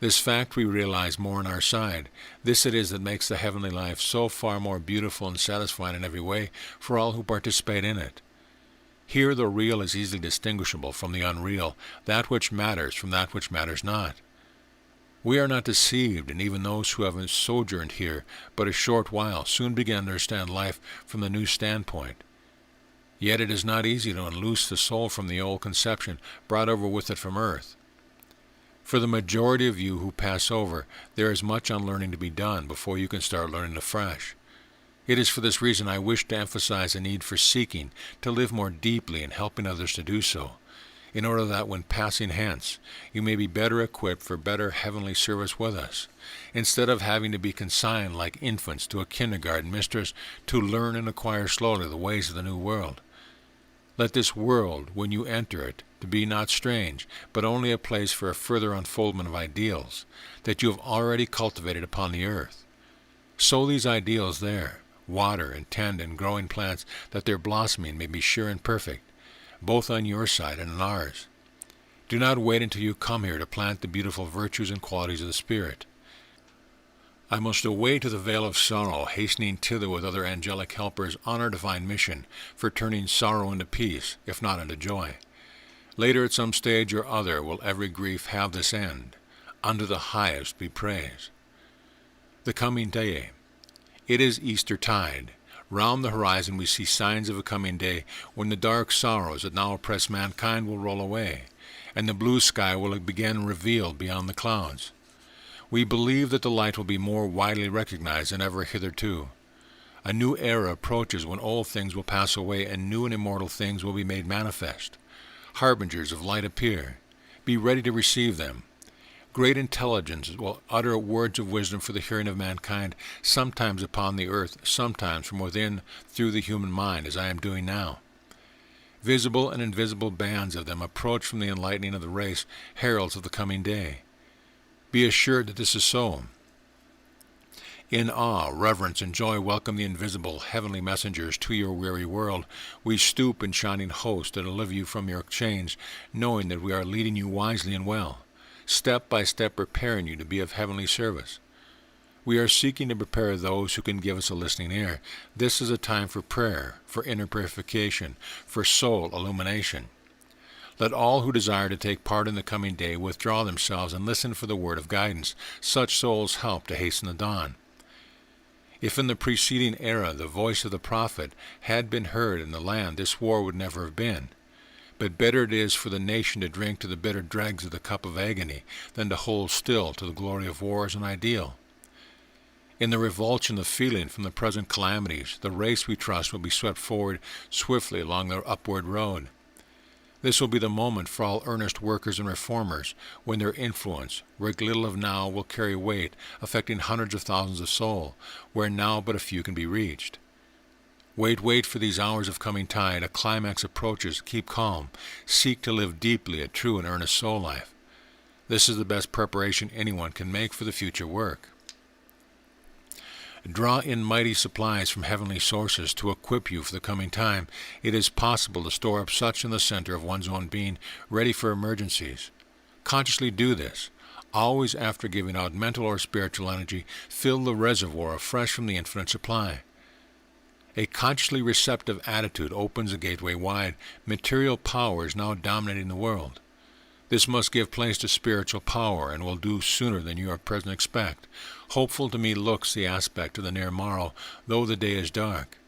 This fact we realize more on our side. This it is that makes the heavenly life so far more beautiful and satisfying in every way for all who participate in it. Here the real is easily distinguishable from the unreal, that which matters from that which matters not. We are not deceived, and even those who have sojourned here but a short while soon begin to understand life from the new standpoint. Yet it is not easy to unloose the soul from the old conception brought over with it from earth. For the majority of you who pass over, there is much unlearning to be done before you can start learning afresh. It is for this reason I wish to emphasize the need for seeking to live more deeply and helping others to do so, in order that when passing hence, you may be better equipped for better heavenly service with us, instead of having to be consigned like infants to a kindergarten mistress to learn and acquire slowly the ways of the new world. Let this world, when you enter it, to be not strange, but only a place for a further unfoldment of ideals that you have already cultivated upon the earth. Sow these ideals there, water and tend and growing plants, that their blossoming may be sure and perfect, both on your side and on ours. Do not wait until you come here to plant the beautiful virtues and qualities of the Spirit. I must away to the vale of sorrow, hastening thither with other angelic helpers on our divine mission for turning sorrow into peace, if not into joy. Later at some stage or other will every grief have this end. Unto the highest be praise. The coming day. It is Easter tide. Round the horizon we see signs of a coming day when the dark sorrows that now oppress mankind will roll away, and the blue sky will begin revealed beyond the clouds. We believe that the light will be more widely recognized than ever hitherto. A new era approaches when old things will pass away and new and immortal things will be made manifest. Harbingers of light appear. Be ready to receive them. Great intelligence will utter words of wisdom for the hearing of mankind, sometimes upon the earth, sometimes from within through the human mind, as I am doing now. Visible and invisible bands of them approach from the enlightening of the race, heralds of the coming day. Be assured that this is so. In awe, reverence, and joy welcome the invisible, heavenly messengers to your weary world. We stoop in shining host and deliver you from your chains, knowing that we are leading you wisely and well, step by step preparing you to be of heavenly service. We are seeking to prepare those who can give us a listening ear. This is a time for prayer, for inner purification, for soul illumination. Let all who desire to take part in the coming day withdraw themselves and listen for the word of guidance. Such souls help to hasten the dawn. If in the preceding era the voice of the prophet had been heard in the land, this war would never have been. But better it is for the nation to drink to the bitter dregs of the cup of agony than to hold still to the glory of war as an ideal. In the revulsion of feeling from the present calamities, the race we trust will be swept forward swiftly along their upward road. This will be the moment for all earnest workers and reformers, when their influence, worked little of now, will carry weight, affecting hundreds of thousands of souls, where now but a few can be reached. Wait for these hours of coming tide. A climax approaches. Keep calm. Seek to live deeply a true and earnest soul life. This is the best preparation anyone can make for the future work. Draw in mighty supplies from heavenly sources to equip you for the coming time. It is possible to store up such in the center of one's own being, ready for emergencies. Consciously do this. Always after giving out mental or spiritual energy, fill the reservoir afresh from the infinite supply. A consciously receptive attitude opens the gateway wide. Material power is now dominating the world. This must give place to spiritual power, and will do sooner than you at present expect. Hopeful to me looks the aspect of the near morrow, though the day is dark.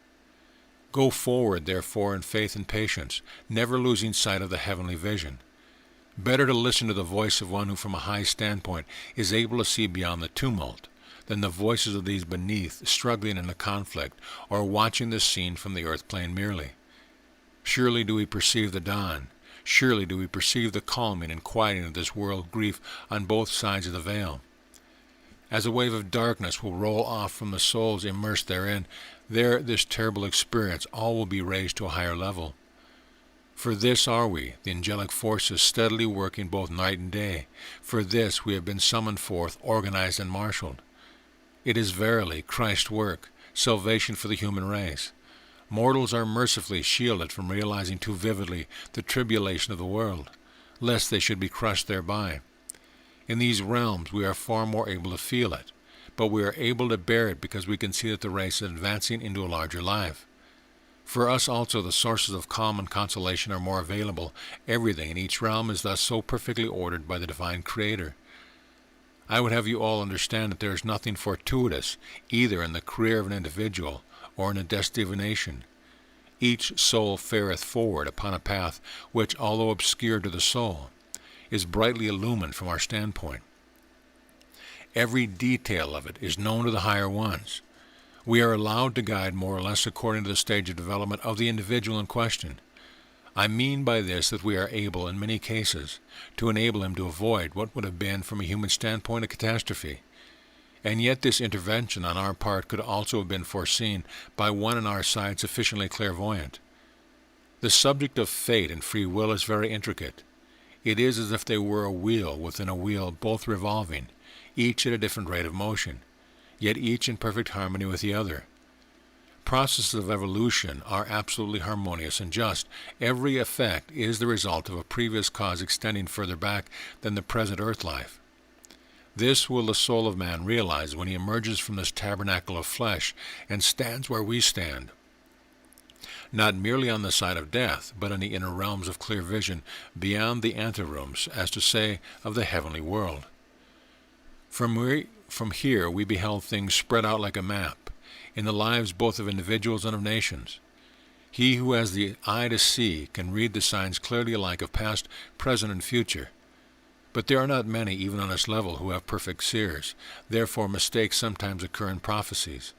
Go forward, therefore, in faith and patience, never losing sight of the heavenly vision. Better to listen to the voice of one who from a high standpoint is able to see beyond the tumult, than the voices of these beneath, struggling in the conflict, or watching the scene from the earth plane merely. Surely do we perceive the dawn. Surely do we perceive the calming and quieting of this world grief on both sides of the veil. As a wave of darkness will roll off from the souls immersed therein, this terrible experience, all will be raised to a higher level. For this are we, the angelic forces steadily working both night and day. For this we have been summoned forth, organized and marshaled. It is verily Christ's work, salvation for the human race. Mortals are mercifully shielded from realizing too vividly the tribulation of the world, lest they should be crushed thereby. In these realms we are far more able to feel it, but we are able to bear it because we can see that the race is advancing into a larger life. For us also the sources of calm and consolation are more available. Everything in each realm is thus so perfectly ordered by the divine Creator. I would have you all understand that there is nothing fortuitous, either in the career of an individual or in a destiny of a nation. Each soul fareth forward upon a path which, although obscure to the soul, is brightly illumined from our standpoint. Every detail of it is known to the higher ones. We are allowed to guide more or less according to the stage of development of the individual in question. I mean by this that we are able, in many cases, to enable him to avoid what would have been, from a human standpoint, a catastrophe. And yet this intervention on our part could also have been foreseen by one on our side sufficiently clairvoyant. The subject of fate and free will is very intricate. It is as if they were a wheel within a wheel, both revolving, each at a different rate of motion, yet each in perfect harmony with the other. Processes of evolution are absolutely harmonious and just. Every effect is the result of a previous cause extending further back than the present earth life. This will the soul of man realize when he emerges from this tabernacle of flesh and stands where we stand, not merely on the side of death, but in the inner realms of clear vision, beyond the anterooms, as to say, of the heavenly world. From here we beheld things spread out like a map, in the lives both of individuals and of nations. He who has the eye to see can read the signs clearly alike of past, present, and future. But there are not many, even on this level, who have perfect seers. Therefore mistakes sometimes occur in prophecies.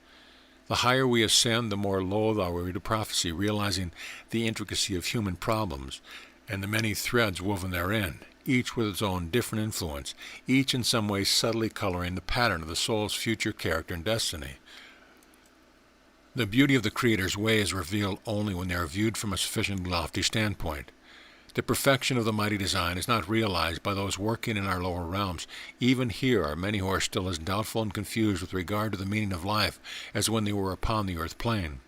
The higher we ascend, the more loath are we to prophecy, realizing the intricacy of human problems and the many threads woven therein, each with its own different influence, each in some way subtly coloring the pattern of the soul's future character and destiny. The beauty of the Creator's way is revealed only when they are viewed from a sufficiently lofty standpoint. The perfection of the mighty design is not realized by those working in our lower realms. Even here are many who are still as doubtful and confused with regard to the meaning of life as when they were upon the earth plane.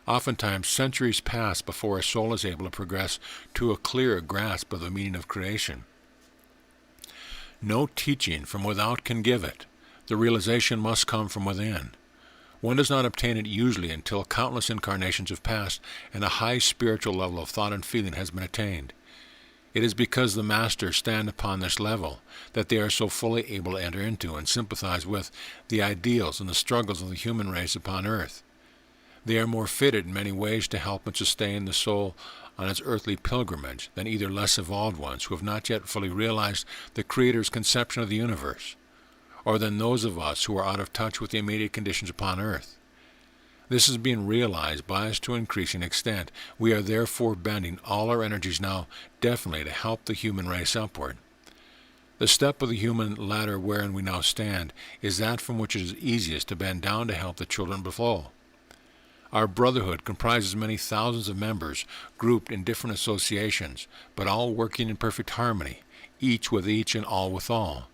Oftentimes, centuries pass before a soul is able to progress to a clearer grasp of the meaning of creation. No teaching from without can give it. The realization must come from within. One does not obtain it usually until countless incarnations have passed and a high spiritual level of thought and feeling has been attained. It is because the Masters stand upon this level that they are so fully able to enter into and sympathize with the ideals and the struggles of the human race upon earth. They are more fitted in many ways to help and sustain the soul on its earthly pilgrimage than either less evolved ones who have not yet fully realized the Creator's conception of the universe, or than those of us who are out of touch with the immediate conditions upon earth. This is being realized by us to an increasing extent. We are therefore bending all our energies now definitely to help the human race upward. The step of the human ladder wherein we now stand is that from which it is easiest to bend down to help the children below. Our brotherhood comprises many thousands of members grouped in different associations, but all working in perfect harmony, each with each and all with all.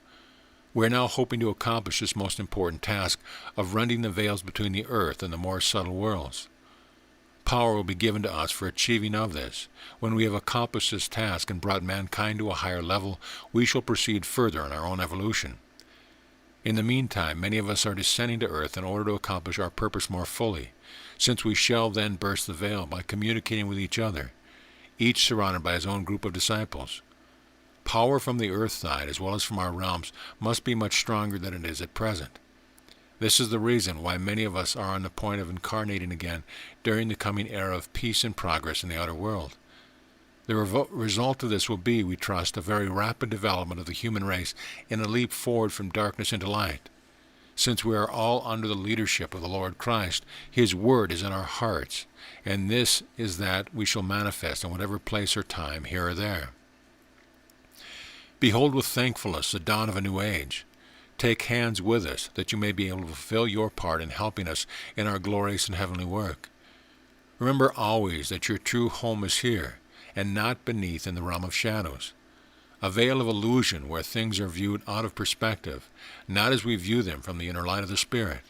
We are now hoping to accomplish this most important task of rending the veils between the earth and the more subtle worlds. Power will be given to us for achieving of this. When we have accomplished this task and brought mankind to a higher level, we shall proceed further in our own evolution. In the meantime, many of us are descending to earth in order to accomplish our purpose more fully, since we shall then burst the veil by communicating with each other, each surrounded by his own group of disciples. Power from the earth side, as well as from our realms, must be much stronger than it is at present. This is the reason why many of us are on the point of incarnating again during the coming era of peace and progress in the outer world. The result of this will be, we trust, a very rapid development of the human race in a leap forward from darkness into light. Since we are all under the leadership of the Lord Christ, His Word is in our hearts, and this is that we shall manifest in whatever place or time, here or there. Behold with thankfulness the dawn of a new age. Take hands with us, that you may be able to fulfill your part in helping us in our glorious and heavenly work. Remember always that your true home is here, and not beneath in the realm of shadows. A veil of illusion where things are viewed out of perspective, not as we view them from the inner light of the Spirit.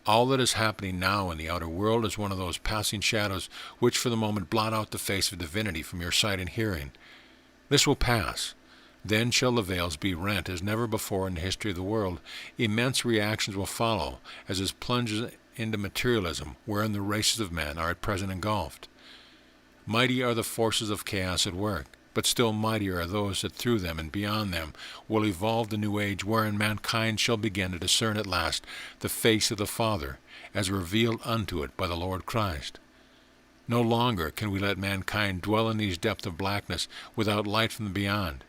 All that is happening now in the outer world is one of those passing shadows which for the moment blot out the face of divinity from your sight and hearing. This will pass. Then shall the veils be rent as never before in the history of the world. Immense reactions will follow as it plunges into materialism, wherein the races of men are at present engulfed. Mighty are the forces of chaos at work, but still mightier are those that through them and beyond them will evolve the new age wherein mankind shall begin to discern at last the face of the Father, as revealed unto it by the Lord Christ. No longer can we let mankind dwell in these depths of blackness without light from the beyond.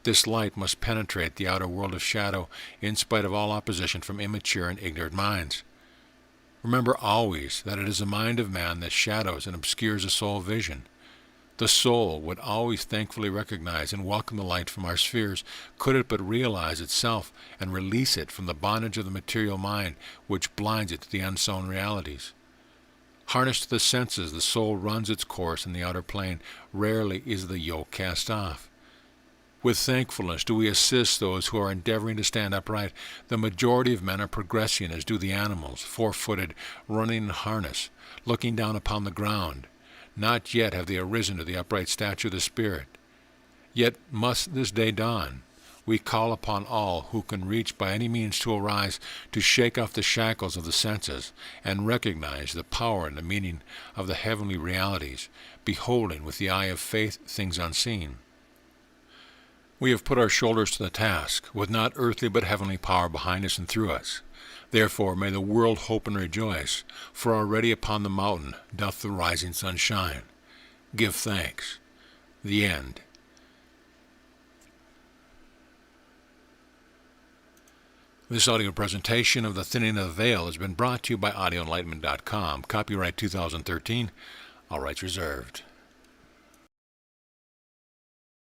This light must penetrate the outer world of shadow in spite of all opposition from immature and ignorant minds. Remember always that it is the mind of man that shadows and obscures the soul vision. The soul would always thankfully recognize and welcome the light from our spheres, could it but realize itself and release it from the bondage of the material mind which blinds it to the unseen realities. Harnessed to the senses, the soul runs its course in the outer plane. Rarely is the yoke cast off. With thankfulness do we assist those who are endeavoring to stand upright. The majority of men are progressing as do the animals, four-footed, running in harness, looking down upon the ground. Not yet have they arisen to the upright stature of the Spirit. Yet must this day dawn. We call upon all who can reach by any means to arise, to shake off the shackles of the senses, and recognize the power and the meaning of the heavenly realities, beholding with the eye of faith things unseen. We have put our shoulders to the task, with not earthly but heavenly power behind us and through us. Therefore may the world hope and rejoice, for already upon the mountain doth the rising sun shine. Give thanks. The end. This audio presentation of The Thinning of the Veil has been brought to you by AudioEnlightenment.com. Copyright 2013. All rights reserved.